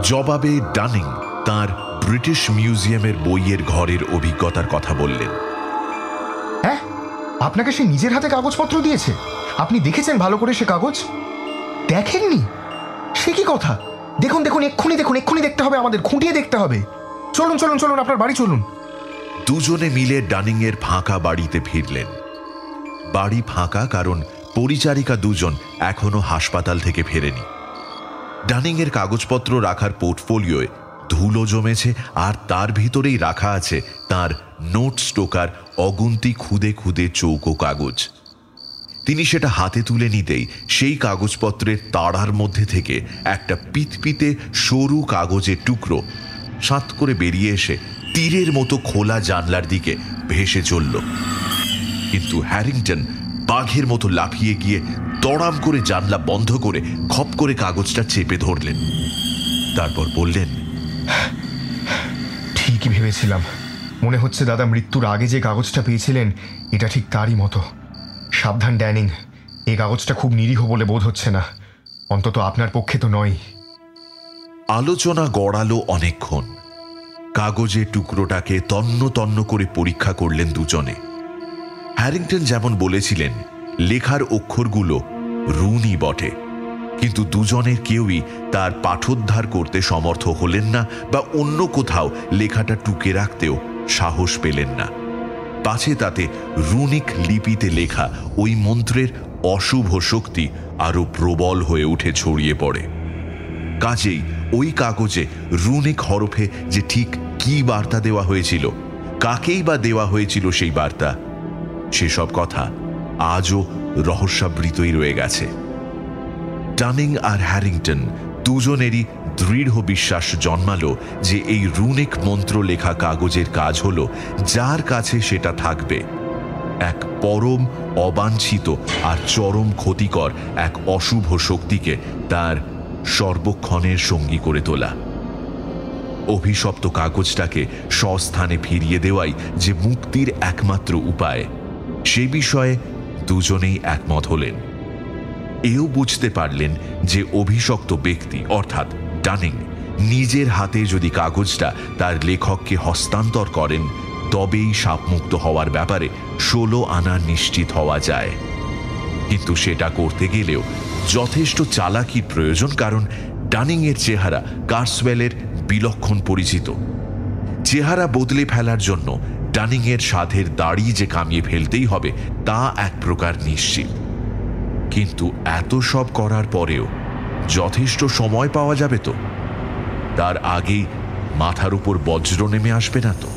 জবাবে ডানিং তার ব্রিটিশ মিউজিয়ামের বইয়ের ঘরের অভিজ্ঞতার কথা বললেন। হ্যাঁ, আপনাকে সে নিজের হাতে কাগজপত্র দিয়েছে? আপনি দেখেছেন ভালো করে সে কাগজ? দেখেননি? সে কি কথা! দেখুন দেখুন, এক্ষুনি দেখুন, এক্ষুনি দেখতে হবে, আমাদের খুঁটিয়ে দেখতে হবে। চলুন চলুন চলুন, আপনার বাড়ি চলুন। দুজনে মিলে ডানিংয়ের ফাঁকা বাড়িতে ফিরলেন। বাড়ি ফাঁকা কারণ পরিচারিকা দুজন এখনো হাসপাতাল থেকে ফেরেনি। ডানিংয়ের কাগজপত্র রাখার পোর্টফোলিওয় ধুলো জমেছে, আর তার ভিতরেই রাখা আছে তার নোট স্টোকার অগুন্তি খুদে খুদে চৌকো কাগজ। তিনি সেটা হাতে তুলে নিতেই সেই কাগজপত্রের তাড়ার মধ্যে থেকে একটা পিতপিতে সরু কাগজের টুকরো সাত করে বেরিয়ে এসে তীরের মতো খোলা জানলার দিকে ভেসে চলল। কিন্তু হ্যারিংটন বাঘের মতো লাফিয়ে গিয়ে দড়াম করে জানলা বন্ধ করে খপ করে কাগজটা চেপে ধরলেন। তারপর বললেন, ঠিকই ভেবেছিলাম। মনে হচ্ছে দাদা মৃত্যুর আগে যে কাগজটা পেয়েছিলেন এটা ঠিক তারই মতো। সাবধান ড্যানিং, এই কাগজটা খুব নিরীহ বলে বোধ হচ্ছে না, অন্তত আপনার পক্ষে তো নয়। আলোচনা গড়ালো অনেকক্ষণ। কাগজের টুকরোটাকে তন্ন তন্ন করে পরীক্ষা করলেন দুজনে। হ্যারিংটন যেমন বলেছিলেন লেখার অক্ষরগুলো রুনই বটে, কিন্তু দুজনের কেউই তার পাঠোদ্ধার করতে সমর্থ হলেন না বা অন্য কোথাও লেখাটা টুকে রাখতেও সাহস পেলেন না। পাছে তাতে রুনিক লিপিতে লেখা ওই মন্ত্রের অশুভ শক্তি আরো প্রবল হয়ে উঠে ছড়িয়ে পড়ে। কাজেই ওই কাগজে রুনিক হরফে যে ঠিক কি বার্তা দেওয়া হয়েছিল, কাকেই বা দেওয়া হয়েছিল সেই বার্তা, সেসব কথা আজও রহস্যাবৃতই রয়ে গেছে। ডানিং আর হ্যারিংটন দুজনেরই দৃঢ় বিশ্বাস জন্মালো যে এই রুনিক মন্ত্র লেখা কাগজের কাজ হলো যার কাছে সেটা থাকবে এক পরম অবাঞ্ছিত আর চরম ক্ষতিকর এক অশুভ শক্তিকে তার সর্বক্ষণের সঙ্গী করে তোলা। অভিশপ্ত কাগজটাকে স্বস্থানে ফিরিয়ে দেওয়াই যে মুক্তির একমাত্র উপায়, সে বিষয়ে দুজনেই একমত হলেন। এও বুঝতে পারলেন যে অভিশপ্ত ব্যক্তি অর্থাৎ ডানিং নিজের হাতে যদি কাগজটা তার লেখককে হস্তান্তর করেন তবেই সাপমুক্ত হওয়ার ব্যাপারে 16 আনা নিশ্চিত হওয়া যায়। কিন্তু সেটা করতে গেলেও যথেষ্ট চালাকির প্রয়োজন, কারণ ডানিংয়ের চেহারা কার্সওয়েলের বিলক্ষণ পরিচিত। চেহারা বদলে ফেলার জন্য ডানিংয়ের সাধের দাড়ি যে কামিয়ে ফেলতেই হবে তা এক প্রকার নিশ্চিত। কিন্তু এত সব করার পরেও যথেষ্ট সময় পাওয়া যাবে তো? তার আগেই মাথার উপর বজ্র নেমে আসবে না তো?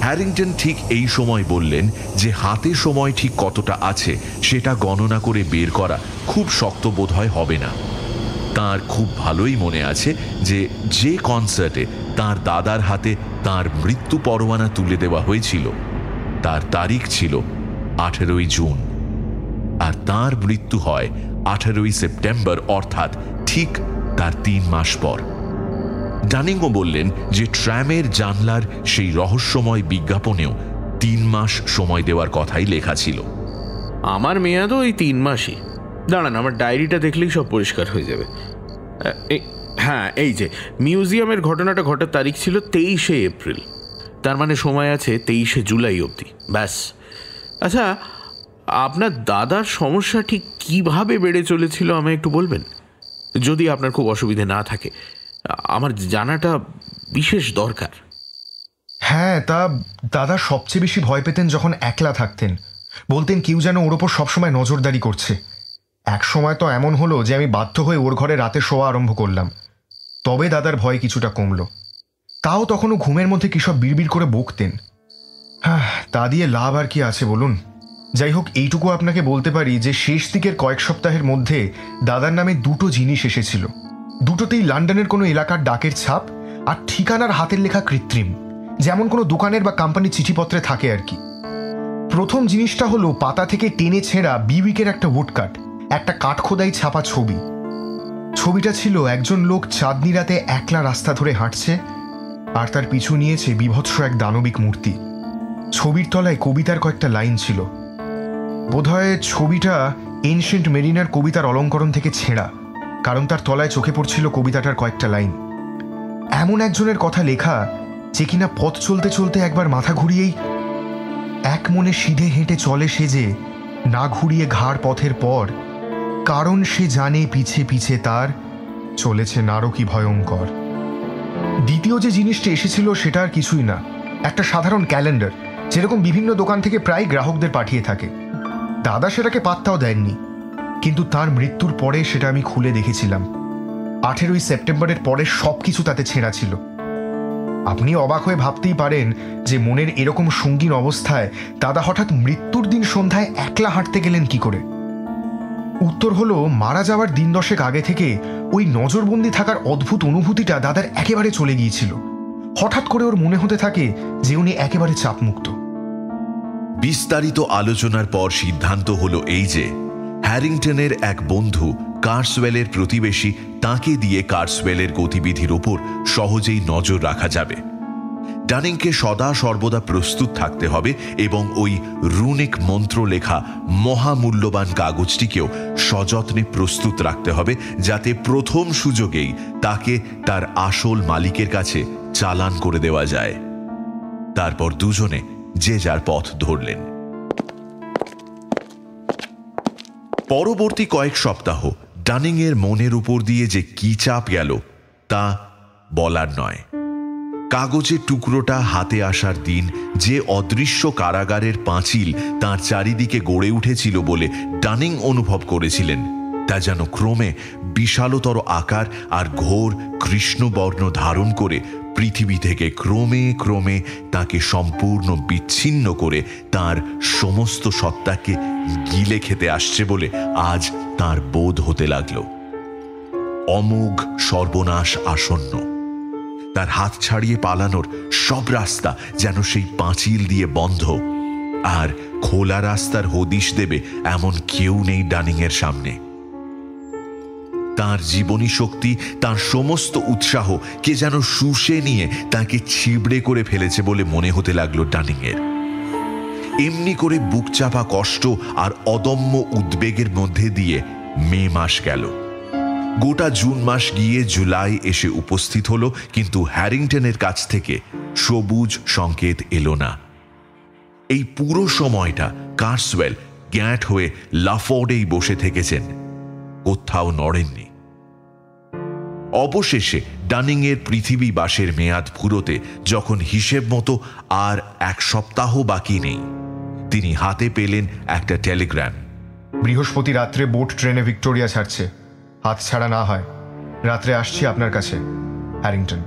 হ্যারিংটন ঠিক এই সময় বললেন যে হাতে সময় ঠিক কতটা আছে সেটা গণনা করে বের করা খুব শক্ত বোধহয় হবে না। তার খুব ভালোই মনে আছে যে কনসার্টে তার দাদার হাতে তার মৃত্যু পরোয়ানা তুলে দেওয়া হয়েছিল তার তারিখ ছিল 18 জুন, আর তার মৃত্যু হয় 18 সেপ্টেম্বর, অর্থাৎ ঠিক তার 3 মাস পর। ডানিংও বললেন যে ট্র্যামের জানলার সেই রহস্যময় বিজ্ঞাপনেও 3 মাস সময় দেওয়ার কথাই লেখা ছিল। আমার মেয়াদও ওই 3 মাসই। দাঁড়ান, আমার ডায়েরিটা দেখলেই সব পরিষ্কার হয়ে যাবে। হ্যাঁ, এই যে মিউজিয়ামের ঘটনাটা ঘটার তারিখ ছিল 23 এপ্রিল, তার মানে সময় আছে 23 জুলাই অবধি। ব্যাস। আচ্ছা, আপনার দাদার সমস্যা ঠিক কিভাবে বেড়ে চলেছিল আমায় একটু বলবেন, যদি আপনার খুব অসুবিধে না থাকে? আমার জানাটা বিশেষ দরকার। হ্যাঁ, তা দাদা সবচেয়ে বেশি ভয় পেতেন যখন একলা থাকতেন। বলতেন কেউ যেন ওর ওপর সবসময় নজরদারি করছে। এক সময় তো এমন হলো যে আমি বাধ্য হয়ে ওর ঘরে রাতে শোয়া আরম্ভ করলাম। তবে দাদার ভয় কিছুটা কমলো। তাও তখনও ঘুমের মধ্যে কী সব বিড়বিড় করে বকতেন। হ্যাঁ, তা দিয়ে লাভ আর কি আছে বলুন? যাই হোক, এইটুকু আপনাকে বলতে পারি যে শেষ দিকের কয়েক সপ্তাহের মধ্যে দাদার নামে 2টো জিনিস এসেছিল। দুটোতেই লন্ডনের কোনো এলাকার ডাকের ছাপ আর ঠিকানার হাতের লেখা কৃত্রিম, যেমন কোনো দোকানের বা কোম্পানির চিঠিপত্রে থাকে আর কি। প্রথম জিনিসটা হলো পাতা থেকে টেনে ছেঁড়া বিউইকের একটা উডকাট, একটা কাঠখোদাই ছাপা ছবি। ছবিটা ছিল একজন লোক চাঁদনি রাতে একলা রাস্তা ধরে হাঁটছে, আর তার পিছু নিয়েছে বিভৎস এক দানবিক মূর্তি। ছবির তলায় কবিতার কয়েকটা লাইন ছিল। বোধহয় ছবিটা এনশিয়েন্ট মেরিনার কবিতার অলঙ্করণ থেকে ছেঁড়া, কারণ তার তলায় চোখে পড়ছিল কবিতাটার কয়েকটা লাইন। এমন একজনের কথা লেখা যে কিনা পথ চলতে চলতে একবার মাথা ঘুরিয়েই এক মনে সিধে হেঁটে চলে সে, যে না ঘুরিয়ে ঘাড় পথের পর, কারণ সে জানে পিছে পিছে তার চলেছে নারকী ভয়ঙ্কর। দ্বিতীয় যে জিনিসটা এসেছিল সেটা আর কিছুই না, একটা সাধারণ ক্যালেন্ডার, যেরকম বিভিন্ন দোকান থেকে প্রায় গ্রাহকদের পাঠিয়ে থাকে। দাদা সেটাকে পাত্তাও দেননি, কিন্তু তার মৃত্যুর পরে সেটা আমি খুলে দেখেছিলাম। 18 সেপ্টেম্বরের পরে সব কিছু তাতে ছেঁড়া ছিল। আপনি অবাক হয়ে ভাবতেই পারেন যে মনের এরকম সঙ্গীন অবস্থায় দাদা হঠাৎ মৃত্যুর দিন সন্ধ্যায় একলা হাঁটতে গেলেন কি করে। উত্তর হলো, মারা যাওয়ার দিন 10 আগে থেকে ওই নজরবন্দি থাকার অদ্ভুত অনুভূতিটা দাদার একেবারে চলে গিয়েছিল। হঠাৎ করে ওর মনে হতে থাকে যে উনি একেবারে চাপমুক্ত। বিস্তারিত আলোচনার পর সিদ্ধান্ত হলো এই যে হ্যারিংটনের এক বন্ধু কার্সওয়েলের প্রতিবেশী, তাকে দিয়ে কার্সওয়েলের গতিবিধির উপর সহজেই নজর রাখা যাবে। ডানিংকে সদা সর্বদা প্রস্তুত থাকতে হবে এবং ওই রুনিক মন্ত্র লেখা মহামূল্যবান কাগজটিকেও সযত্নে প্রস্তুত রাখতে হবে, যাতে প্রথম সুযোগেই তাকে তার আসল মালিকের কাছে চালান করে দেওয়া যায়। তারপর দুজনে যে যার পথ ধরলেন। পরবর্তী কয়েক সপ্তাহ ডানিংয়ের মনের উপর দিয়ে যে কি চাপ গেল তা বলার নয়। কাগজের টুকরোটা হাতে আসার দিন যে অদৃশ্য কারাগারের পাঁচিল তার চারিদিকে গড়ে উঠেছিল বলে ডানিং অনুভব করেছিলেন, তা যেন ক্রমে বিশালতর আকার আর ঘোর কৃষ্ণবর্ণ ধারণ করে পৃথিবী থেকে ক্রমে ক্রমে তাকে সম্পূর্ণ বিচ্ছিন্ন করে তার সমস্ত সত্তাকে গিলে খেতে আসছে বলে আজ তার বোধ হতে লাগল। অমোঘ সর্বনাশ আসন্ন। তার হাত ছাড়িয়ে পালানোর সব রাস্তা যেন সেই পাঁচিল দিয়ে বন্ধ, আর খোলা রাস্তার হদিশ দেবে এমন কেউ নেই ডানিংয়ের সামনে। তার জীবনী শক্তি, তার সমস্ত উৎসাহ কে যেন শুষে নিয়ে তাকে ছিবড়ে করে ফেলেছে বলে মনে হতে লাগলো ডানিংয়ের। এমনি করে বুকচাপা কষ্ট আর অদম্য উদ্বেগের মধ্যে দিয়ে মে মাস গেল। গোটা জুন মাস গিয়ে জুলাই এসে উপস্থিত হলো, কিন্তু হ্যারিংটনের কাছ থেকে সবুজ সংকেত এলো না। এই পুরো সময়টা কার্সওয়েল গ্যাঁট হয়ে লাফোর্ডেই বসে থেকেছেন, কোথাও নড়েননি। অবশেষে ডানিংয়ের পৃথিবী বাসের মেয়াদ ফুরোতে যখন হিসেব মতো আর 1 সপ্তাহ বাকি নেই, তিনি হাতে পেলেন একটা টেলিগ্রাম। বৃহস্পতি রাত্রে বোট ট্রেনে ভিক্টোরিয়া ছাড়ছে, হাত ছাড়া না হয়। রাত্রে আসছি আপনার কাছে, হ্যারিংটন।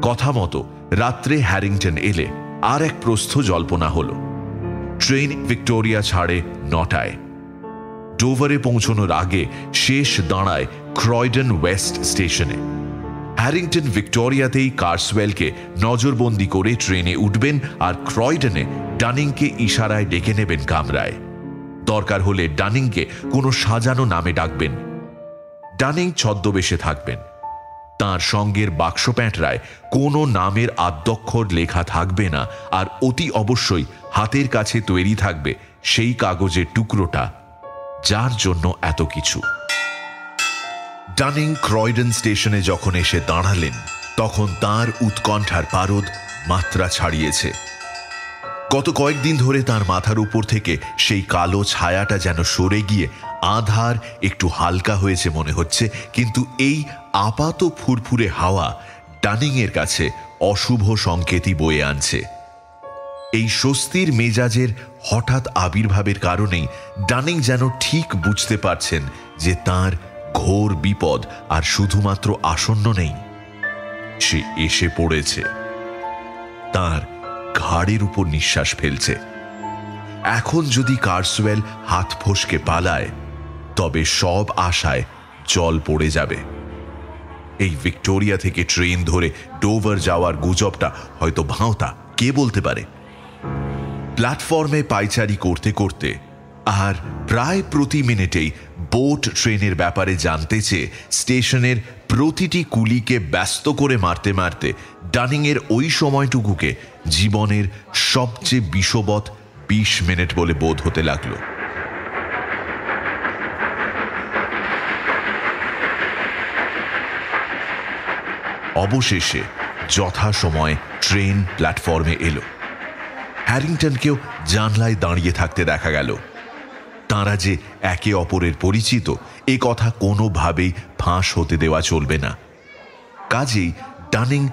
কথা মতো রাত্রে হ্যারিংটন এলে আর এক প্রস্থ জল্পনা হলো। ট্রেন ভিক্টোরিয়া ছাড়ে 9টায়। ডোভারে পৌঁছানোর আগে শেষ দাঁড়ায় ক্রয়ডন ওয়েস্ট স্টেশনে। হ্যারিংটন ভিক্টোরিয়াতেই কার্সওয়েলকে নজরবন্দি করে ট্রেনে উঠবেন আর ক্রয়ডনে ডানিংকে ইশারায় ডেকে নেবেন কামরায়। দরকার হলে ডানিংকে কোনো সাজানো নামে ডাকবেন। ডানিং ছদ্মবেশে থাকবেন। তাঁর সঙ্গের বাক্স প্যাঁটরায় কোনো নামের আদ্যক্ষর লেখা থাকবে না, আর অতি অবশ্যই হাতের কাছে তৈরি থাকবে সেই কাগজের টুকরোটা যার জন্য এত কিছু। ডানিং ক্রয়ডন স্টেশনে যখন এসে দাঁড়ালেন তখন তার উৎকণ্ঠার পারদ মাত্রা ছাড়িয়েছে। গত কয়েকদিন ধরে তার মাথার উপর থেকে সেই কালো ছায়াটা যেন সরে গিয়ে আধার একটু হালকা হয়েছে মনে হচ্ছে, কিন্তু এই আপাত ফুরফুরে হাওয়া ডানিংয়ের কাছে অশুভ সংকেতই বয়ে আনছে। এই স্বস্তির মেজাজের হঠাৎ আবির্ভাবের কারণেই ডানিং যেন ঠিক বুঝতে পারছেন যে তার ঘোর বিপদ আর শুধুমাত্র আসন্ন নেই, সে এসে পড়েছে। তার ঘাড়ের উপর নিঃশ্বাস ফেলছে। এখন যদি কার্সওয়েল হাত ফসকে পালায় তবে সব আশায় জল পড়ে যাবে। এই ভিক্টোরিয়া থেকে ট্রেন ধরে ডোভার যাওয়ার গুজবটা হয়তো ভাঁওতা, কে বলতে পারে। প্ল্যাটফর্মে পায়চারি করতে করতে আর প্রায় প্রতি মিনিটেই বোট ট্রেনের ব্যাপারে জানতে চেয়ে স্টেশনের প্রতিটি কুলিকে ব্যস্ত করে মারতে মারতে ডানিংয়ের ওই সময়টুকুকে জীবনের সবচেয়ে বিষবৎ 20 মিনিট বলে বোধ হতে লাগলো। অবশেষে যথাসময়ে ট্রেন প্ল্যাটফর্মে এলো। হ্যারিংটনকেও জানলায় দাঁড়িয়ে থাকতে দেখা গেল। তাঁরা যে একে অপরের পরিচিত এ কথা কোনোভাবেই ফাঁস হতে দেওয়া চলবে না। কাজেই ডানিং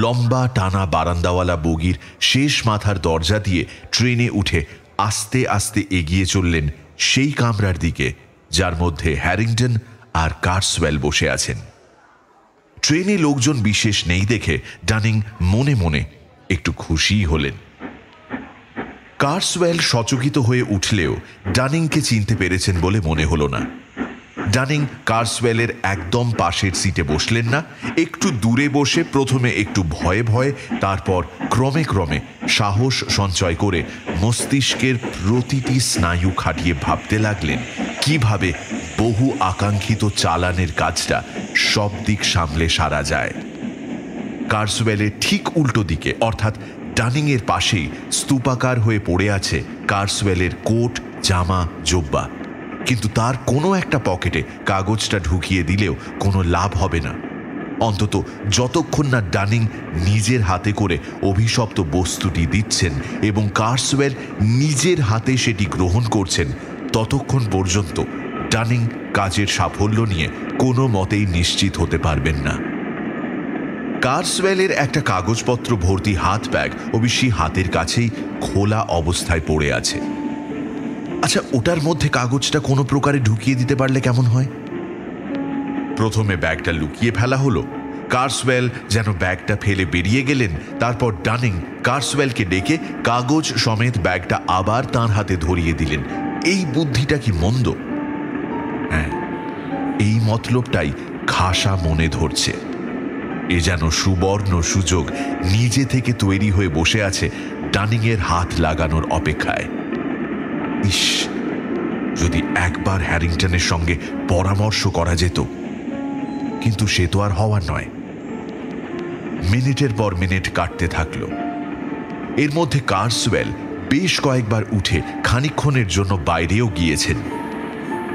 লম্বা টানা বারান্দাওয়ালা বগির শেষ মাথার দরজা দিয়ে ট্রেনে উঠে আস্তে আস্তে এগিয়ে চললেন সেই কামরার দিকে যার মধ্যে হ্যারিংটন আর কার্সওয়েল বসে আছেন। ট্রেনে লোকজন বিশেষ নেই দেখে ডানিং মনে মনে একটু খুশি হলেন। কার্সওয়েল সচকিত হয়ে উঠলেও ডানিংকে চিনতে পেরেছেন বলে মনে হলো না। ডানিং কার্সওয়েলের একদম পাশের সিটে বসলেন না, একটু দূরে বসে প্রথমে একটু ভয়ে ভয়ে, তারপর ক্রমে ক্রমে সাহস সঞ্চয় করে মস্তিষ্কের প্রতিটি স্নায়ু খাটিয়ে ভাবতে লাগলেন কিভাবে বহু আকাঙ্ক্ষিত চালানের কাজটা সব দিক সামলে সারা যায়। কার্সওয়েলের ঠিক উল্টো দিকে অর্থাৎ ডানিংয়ের পাশেই স্তূপাকার হয়ে পড়ে আছে কার্সওয়েলের কোট, জামা, জোব্বা, কিন্তু তার কোনো একটা পকেটে কাগজটা ঢুকিয়ে দিলেও কোনো লাভ হবে না, অন্তত যতক্ষণ না ডানিং নিজের হাতে করে অভিশপ্ত বস্তুটি দিচ্ছেন এবং কার্সওয়েল নিজের হাতে সেটি গ্রহণ করছেন, ততক্ষণ পর্যন্ত ডানিং কাজের সাফল্য নিয়ে কোনো মতেই নিশ্চিত হতে পারবেন না। কার্সওয়েলের একটা কাগজপত্র ভর্তি হাত ব্যাগ অবশ্যই হাতের কাছেই খোলা অবস্থায় পড়ে আছে। আচ্ছা, ওটার মধ্যে কাগজটা কোনো প্রকারে ঢুকিয়ে দিতে পারলে কেমন হয়? প্রথমে ব্যাগটা লুকিয়ে ফেলা হলো। কার্সওয়েল যেন ব্যাগটা ফেলে বেরিয়ে গেলেন। তারপর ডানিং কার্সওয়েলকে ডেকে কাগজ সমেত ব্যাগটা আবার তাঁর হাতে ধরিয়ে দিলেন। এই বুদ্ধিটা কি মন্দ? হ্যাঁ, এই মতলবটাই খাসা মনে ধরছে। এ যেন সুবর্ণ সুযোগ নিজে থেকে তৈরি হয়ে বসে আছে ডানিংয়ের হাত লাগানোর অপেক্ষায়। ইস, যদি একবার হ্যারিংটনের সঙ্গে পরামর্শ করা যেত, কিন্তু সে তো আর হওয়ার নয়। মিনিটের পর মিনিট কাটতে থাকলো। এর মধ্যে কার্সওয়েল বেশ কয়েকবার উঠে খানিকক্ষণের জন্য বাইরেও গিয়েছেন।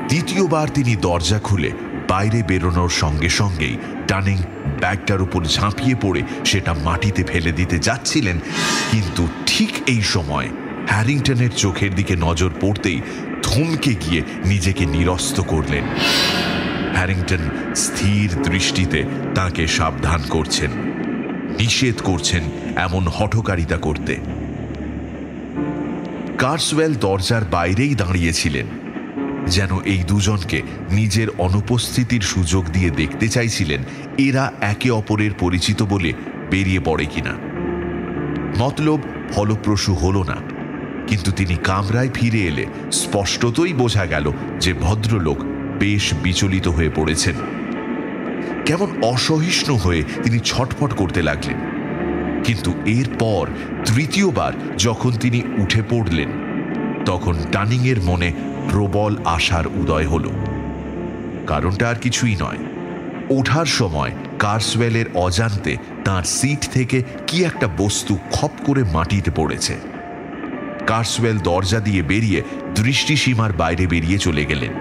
দ্বিতীয়বার তিনি দরজা খুলে বাইরে বেরোনোর সঙ্গে সঙ্গেই ডানিং ব্যাগটার উপর ঝাঁপিয়ে পড়ে সেটা মাটিতে ফেলে দিতে যাচ্ছিলেন, কিন্তু ঠিক এই সময় হ্যারিংটনের চোখের দিকে নজর পড়তেই থমকে গিয়ে নিজেকে নিরস্ত করলেন। হ্যারিংটন স্থির দৃষ্টিতে তাকে সাবধান করছেন, নিষেধ করছেন এমন হঠকারিতা করতে। কার্সওয়েল দরজার বাইরেই দাঁড়িয়েছিলেন, যেন এই দুজনকে নিজের অনুপস্থিতির সুযোগ দিয়ে দেখতে চাইছিলেন এরা একে অপরের পরিচিত বলে বেরিয়ে পড়ে কিনা। মতলব ফলপ্রসূ হল না, কিন্তু তিনি কামরায় ফিরে এলে স্পষ্টতই বোঝা গেল যে ভদ্রলোক বেশ বিচলিত হয়ে পড়েছেন। কেমন অসহিষ্ণু হয়ে তিনি ছটফট করতে লাগলেন। কিন্তু এরপর তৃতীয়বার যখন তিনি উঠে পড়লেন, তখন ডানিংয়ের মনে প্রবল আশার উদয় হল। কারণটা আর কিছুই নয়, ওঠার সময় কার্সওয়েলের অজান্তে তার সিট থেকে কি একটা বস্তু খপ করে মাটিতে পড়েছে। কার্সওয়েল দরজা দিয়ে বেরিয়ে দৃষ্টিসীমার বাইরে বেরিয়ে চলে গেলেন।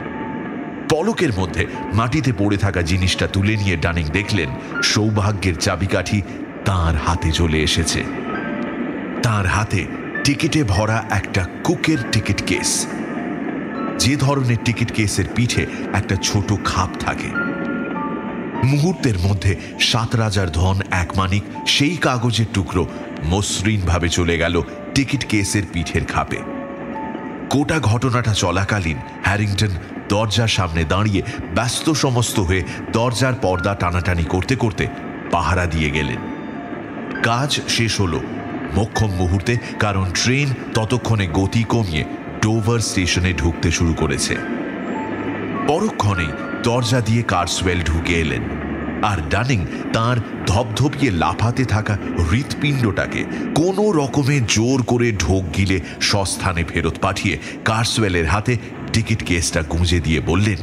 পলকের মধ্যে মাটিতে পড়ে থাকা জিনিসটা তুলে নিয়ে ডানিং দেখলেন সৌভাগ্যের চাবিকাঠি তার হাতে চলে এসেছে। তার হাতে টিকিটে ভরা একটা কুকের টিকিট কেস, যে ধরনের টিকিট কেসের পিঠে একটা ছোট খাপ থাকে। মুহূর্তের মধ্যে 7 রাজার ধন 1 মানিক সেই কাগজের টুকরো মসৃণভাবে চলে গেল টিকিট কেসের পিঠের খাপে। গোটা ঘটনাটা চলাকালীন হ্যারিংটন দরজার সামনে দাঁড়িয়ে ব্যস্ত সমস্ত হয়ে দরজার পর্দা টানাটানি করতে করতে পাহারা দিয়ে গেলেন। কাজ শেষ হলো মোক্ষম মুহূর্তে, কারণ ট্রেন ততক্ষণে গতি কমিয়ে ডোভার স্টেশনে ঢুকতে শুরু করেছে। পরক্ষণেই দরজা দিয়ে কার্সওয়েল ঢুকে এলেন, আর ডানিং তার ধপধপিয়ে লাফাতে থাকা হৃৎপিণ্ডটাকে কোনো রকমে জোর করে ঢোক গিলে স্বস্থানে ফেরত পাঠিয়ে কার্সওয়েলের হাতে টিকিট কেসটা গুঁজে দিয়ে বললেন,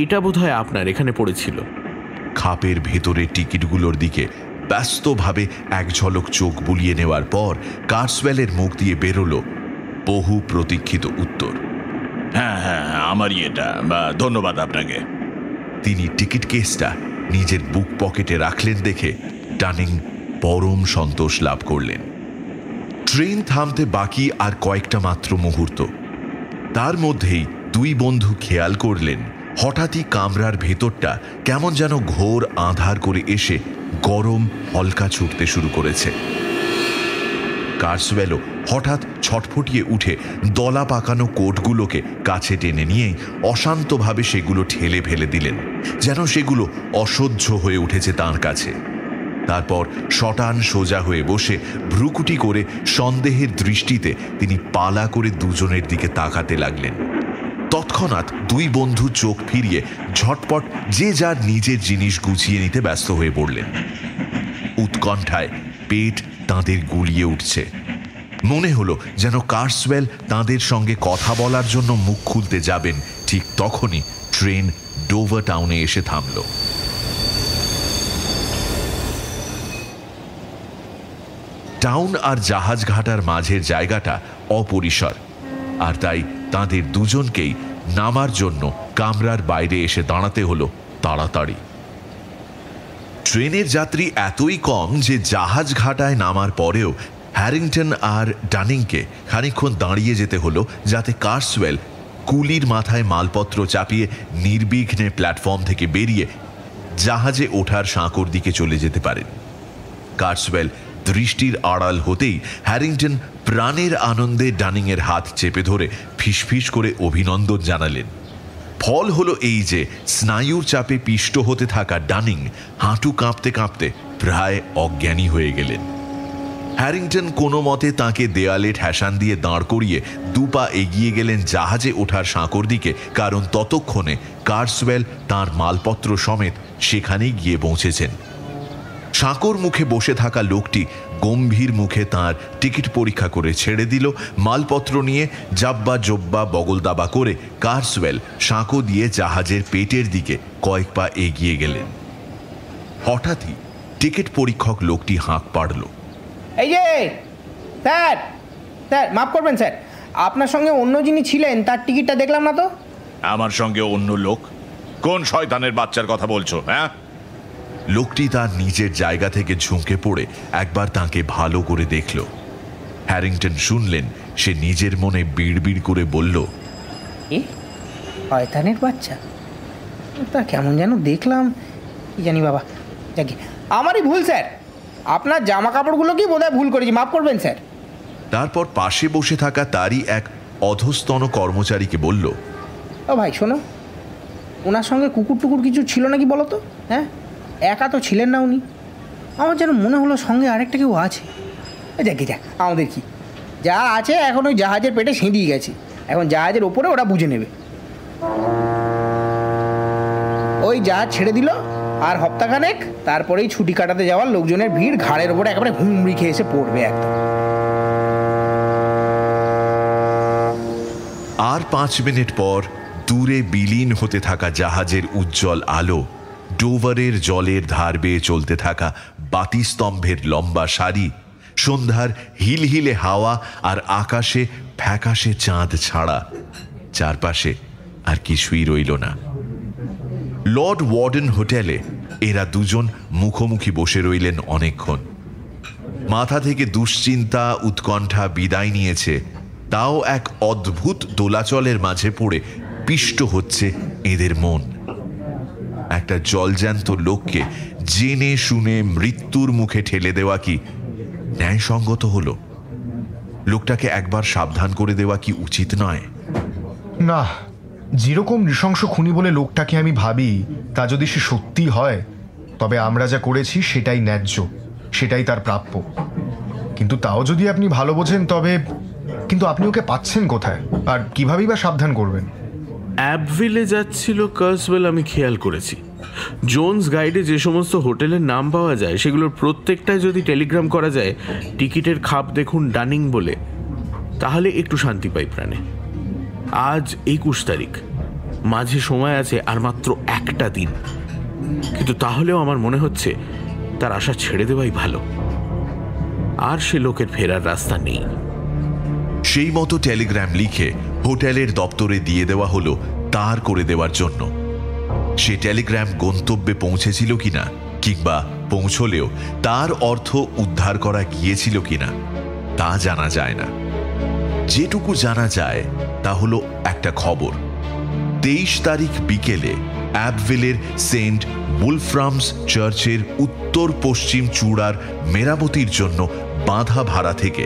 এটা বোধহয় আপনার এখানে পড়েছিল। খাপের ভেতরে টিকিটগুলোর দিকে ব্যস্তভাবে এক ঝলক চোখ বুলিয়ে নেওয়ার পর কার্সওয়েলের মুখ দিয়ে বেরোলো বহু প্রতীক্ষিত উত্তর, হ্যাঁ হ্যাঁ, আমারই এটা, ধন্যবাদ আপনাকে। তিনি টিকিট কেসটা নিজের বুক পকেটে রাখলেন দেখে ডানিং পরম সন্তোষ লাভ করলেন। ট্রেন থামতে বাকি আর কয়েকটা মাত্র মুহূর্ত। তার মধ্যেই 2 বন্ধু খেয়াল করলেন হঠাৎই কামরার ভেতরটা কেমন যেন ঘোর আঁধার করে এসে গরম হলকা ছুটতে শুরু করেছে। কার্সওয়েলও হঠাৎ ছটফটিয়ে উঠে দলা পাকানো কোটগুলোকে কাছে টেনে নিয়ে অশান্তভাবে সেগুলো ঠেলে ফেলে দিলেন, যেন সেগুলো অসহ্য হয়ে উঠেছে তার কাছে। তারপর শটান সোজা হয়ে বসে ভ্রুকুটি করে সন্দেহের দৃষ্টিতে তিনি পালা করে দুজনের দিকে তাকাতে লাগলেন। তৎক্ষণাৎ 2 বন্ধু চোখ ফিরিয়ে ঝটপট যে যার নিজের জিনিস গুছিয়ে নিতে ব্যস্ত হয়ে পড়লেন। উৎকণ্ঠায় পেট তাঁদের গুলিয়ে উঠছে। মনে হলো যেন কার্সওয়েল তাঁদের সঙ্গে কথা বলার জন্য মুখ খুলতে যাবেন, ঠিক তখনই ট্রেন ডোভার টাউনে এসে থামল। টাউন আর জাহাজ ঘাটার মাঝের জায়গাটা অপরিসর, আর তাই তাঁদের দুজনকেই নামার জন্য কামরার বাইরে এসে দাঁড়াতে হলো তাড়াতাড়ি। ট্রেনের যাত্রী এতই কম যে জাহাজ ঘাটায় নামার পরেও হ্যারিংটন আর ডানিংকে খানিকক্ষণ দাঁড়িয়ে যেতে হলো, যাতে কার্সওয়েল কুলির মাথায় মালপত্র চাপিয়ে নির্বিঘ্নে প্ল্যাটফর্ম থেকে বেরিয়ে জাহাজে ওঠার সাঁকোর দিকে চলে যেতে পারেন। কার্সওয়েল দৃষ্টির আড়াল হতেই হ্যারিংটন প্রাণের আনন্দে ডানিংয়ের হাত চেপে ধরে ফিসফিস করে অভিনন্দন জানালেন। ফল হলো এই যে স্নায়ুর চাপে পিষ্ট হতে থাকা ডানিং হাঁটু কাঁপতে কাঁপতে প্রায় অজ্ঞানী হয়ে গেলেন। হ্যারিংটন কোনো মতে তাঁকে দেয়ালে ঠেসান দিয়ে দাঁড় করিয়ে 2 পা এগিয়ে গেলেন জাহাজে ওঠার সাঁকোর দিকে, কারণ ততক্ষণে কার্সওয়েল তাঁর মালপত্র সমেত সেখানেই গিয়ে পৌঁছেছেন। সাঁকোর মুখে বসে থাকা লোকটি গম্ভীর মুখে তাঁর টিকিট পরীক্ষা করে ছেড়ে দিল। মালপত্র নিয়ে জাব্বা জব্বা বগলদাবা করে কার্সওয়েল সাঁকো দিয়ে জাহাজের পেটের দিকে কয়েক পা এগিয়ে গেলেন। হঠাৎই টিকিট পরীক্ষক লোকটি হাঁক পাড়ল, এই যে স্যার, স্যার মাফ করবেন স্যার, আপনার সঙ্গে অন্য যিনি ছিলেন তার টিকিটটা দেখলাম না তো। আমার সঙ্গে অন্য লোক? কোন শয়তানের বাচ্চার কথা বলছো? হ্যাঁ, লোকটি তার নিজের জায়গা থেকে ঝুঁকে পড়ে একবার তাকে ভালো করে দেখল। হ্যারিংটন শুনলেন সে নিজের মনে বিড়বিড় করে বলল, এ শয়তানের বাচ্চা, তা কেমন যেন দেখলাম, কি জানি বাবা। যাকে আমারই ভুল স্যার, আপনার জামা কাপড়গুলোকেই বোধহয় ভুল করেছি, মাফ করবেন স্যার। তারপর পাশে বসে থাকা তারই এক অধস্তন কর্মচারীকে বলল, ও ভাই শোনো, ওনার সঙ্গে কুকুর টুকুর কিছু ছিল নাকি বলো তো? হ্যাঁ, একা তো ছিলেন না উনি, আমার যেন মনে হলো সঙ্গে আরেকটা কেউ আছে। যাকে যাক, আমাদের কি যা আছে এখন ওই জাহাজের পেটে সিঁড়িয়ে গেছে, এখন জাহাজের ওপরে ওরা বুঝে নেবে। ও ওই যা ছেড়ে দিল আর হপ্তাখানেক, তারপরেই ছুটি কাটাতে যাওয়ার লোকজনের ভিড় ঘাড়ের ওপরে একেবারে হুমড়ি খেয়ে এসে পড়বে একদম। আর 5 মিনিট পর দূরে বিলীন হতে থাকা জাহাজের উজ্জ্বল আলো, ডোভারের জলের ধার বেয়ে চলতে থাকা বাতিস্তম্ভের লম্বা সারি, সন্ধ্যার হিলহিলে হাওয়া আর আকাশে ফ্যাকাশে চাঁদ ছাড়া চারপাশে আর কিছুই রইল না। লর্ড ওয়ার্ডেন হোটেলে এরা দুজন মুখোমুখি বসে রইলেন অনেকক্ষণ। মাথা থেকে দুশ্চিন্তা উৎকণ্ঠা বিদায় নিয়েছে, তাও এক অদ্ভুত দোলাচলের মাঝে পড়ে পিষ্ট হচ্ছে এদের মন। একটা জলজ্যান্ত লোককে জেনে শুনে মৃত্যুর মুখে ঠেলে দেওয়া কি ন্যায়সঙ্গত হলো? লোকটাকে একবার সাবধান করে দেওয়া কি উচিত নয়? না, যেরকম নৃশংস খুনি বলে লোকটাকে আমি ভাবি, তা যদি সে সত্যি হয়, তবে আমরা যা করেছি সেটাই ন্যায্য, সেটাই তার প্রাপ্য। কিন্তু তাও যদি আপনি ভালো বোঝেন, তবে কিন্তু আপনি ওকে পাচ্ছেন কোথায়, আর কিভাবেই বা সাবধান করবেন? অ্যাবভিলে যাচ্ছিল কার্সওয়েল, আমি খেয়াল করেছি। জোন্স গাইডে যে সমস্ত হোটেলের নাম পাওয়া যায় সেগুলোর প্রত্যেকটায় যদি টেলিগ্রাম করা যায় টিকিটের খাপ দেখুন ডানিং বলে, তাহলে একটু শান্তি পাই প্রাণে। আজ 21 তারিখ, মাঝে সময় আছে আর মাত্র একটা দিন, কিন্তু তাহলেও আমার মনে হচ্ছে তার আশা ছেড়ে দেওয়াই ভালো। আর সে লোকের ফেরার রাস্তা নেই। সেই মতো টেলিগ্রাম লিখে হোটেলের দপ্তরে দিয়ে দেওয়া হলো তার করে দেওয়ার জন্য। সে টেলিগ্রাম গন্তব্যে পৌঁছেছিল কিনা, কিংবা পৌঁছলেও তার অর্থ উদ্ধার করা গিয়েছিল কিনা, তা জানা যায় না। যেটুকু জানা যায় তা হলো একটা খবর। 23 তারিখ বিকেলে অ্যাবভিলের সেন্ট উলফ্রামস চার্চের উত্তর পশ্চিম চূড়ার মেরামতির জন্য বাঁধা ভাড়া থেকে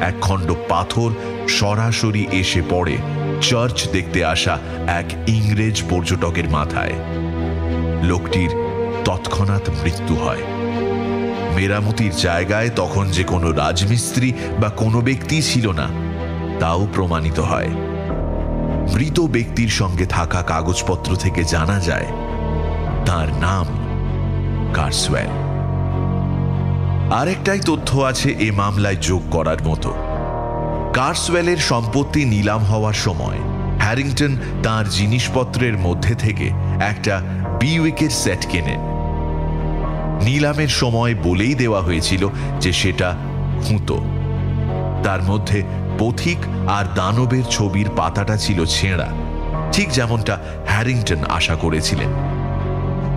এক খণ্ড পাথর সরাসরি এসে পড়ে চার্চ দেখতে আসা এক ইংরেজ পর্যটকের মাথায়। লোকটির তৎক্ষণাৎ মৃত্যু হয়। মেরামতির জায়গায় তখন যে কোনো রাজমিস্ত্রি বা কোনো ব্যক্তি ছিল না, তাও প্রমাণিত হয়। মৃত ব্যক্তির সঙ্গে থাকা কাগজপত্র থেকে জানা যায় তার নাম কার্সওয়েল। আরেকটাই তথ্য আছে এ মামলায় যোগ করার মতো। কার্সওয়েলের সম্পত্তি নিলাম হওয়ার সময় হ্যারিংটন তার জিনিসপত্রের মধ্যে থেকে একটা বিউইকের সেট কেনেন। নিলামের সময় বলেই দেওয়া হয়েছিল যে সেটা খুঁতো। তার মধ্যে পথিক আর দানবের ছবির পাতাটা ছিল ছেঁড়া, ঠিক যেমনটা হ্যারিংটন আশা করেছিলেন।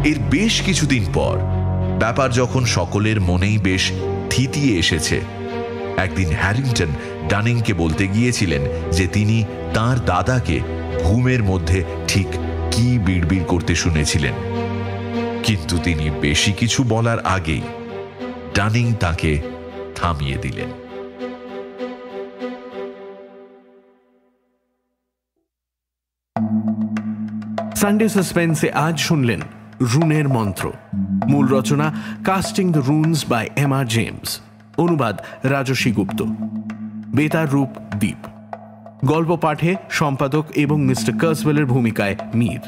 এর বেশ কিছুদিন পর ব্যাপার যখন সকলের মনেই বেশ থিতিয়ে এসেছে, একদিন হ্যারিংটন ডানিংকে বলতে গিয়েছিলেন যে তিনি তার দাদাকে ঘুমের মধ্যে ঠিক কি বিড়বিড় করতে শুনেছিলেন। কিন্তু তিনি বেশি কিছু বলার আগেই ডানিং তাকে থামিয়ে দিলেন। সানডে সাসপেন্সে আজ শুনলেন রুনের মন্ত্র। মূল রচনা casting the runes by M R James, অনুবাদ রাজস্বী গুপ্ত, বেতার রূপ দ্বীপ। গল্প পাঠে সম্পাদক এবং মিস্টার কার্সওয়েলের ভূমিকায় মীর,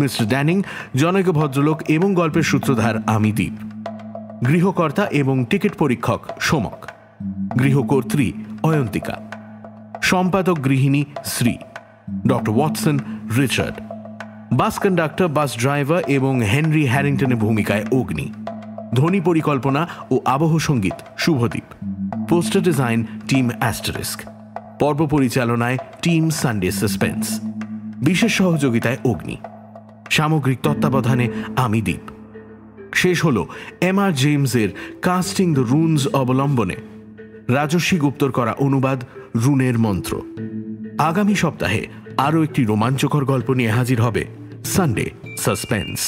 মিস্টার ড্যানিং জনৈক ভদ্রলোক এবং গল্পের সূত্রধার আমি দ্বীপ, গৃহকর্তা এবং টিকিট পরীক্ষক সোমক, গৃহকর্ত্রী অয়ন্তিকা, সম্পাদক গৃহিণী Shri, doctor Watson Richard, bus conductor bus driver এবং হেনরি হ্যারিংটনের ভূমিকায় অগ্নি, ধ্বনি পরিকল্পনা ও আবহ সঙ্গীত Subhadeep, poster design team asterisk, পর্ব পরিচালনায় টিম সানডে সাসপেন্স, বিশেষ সহযোগিতায় অগ্নি, সামগ্রিক তত্ত্বাবধানে আমি দ্বীপ। শেষ হল এমআর জেমসের কাস্টিং দ্য রুনস অবলম্বনে রাজস্বী গুপ্তর করা অনুবাদ রুনের মন্ত্র। আগামী সপ্তাহে আরও একটি রোমাঞ্চকর গল্প নিয়ে হাজির হবে সানডে সাসপেন্স।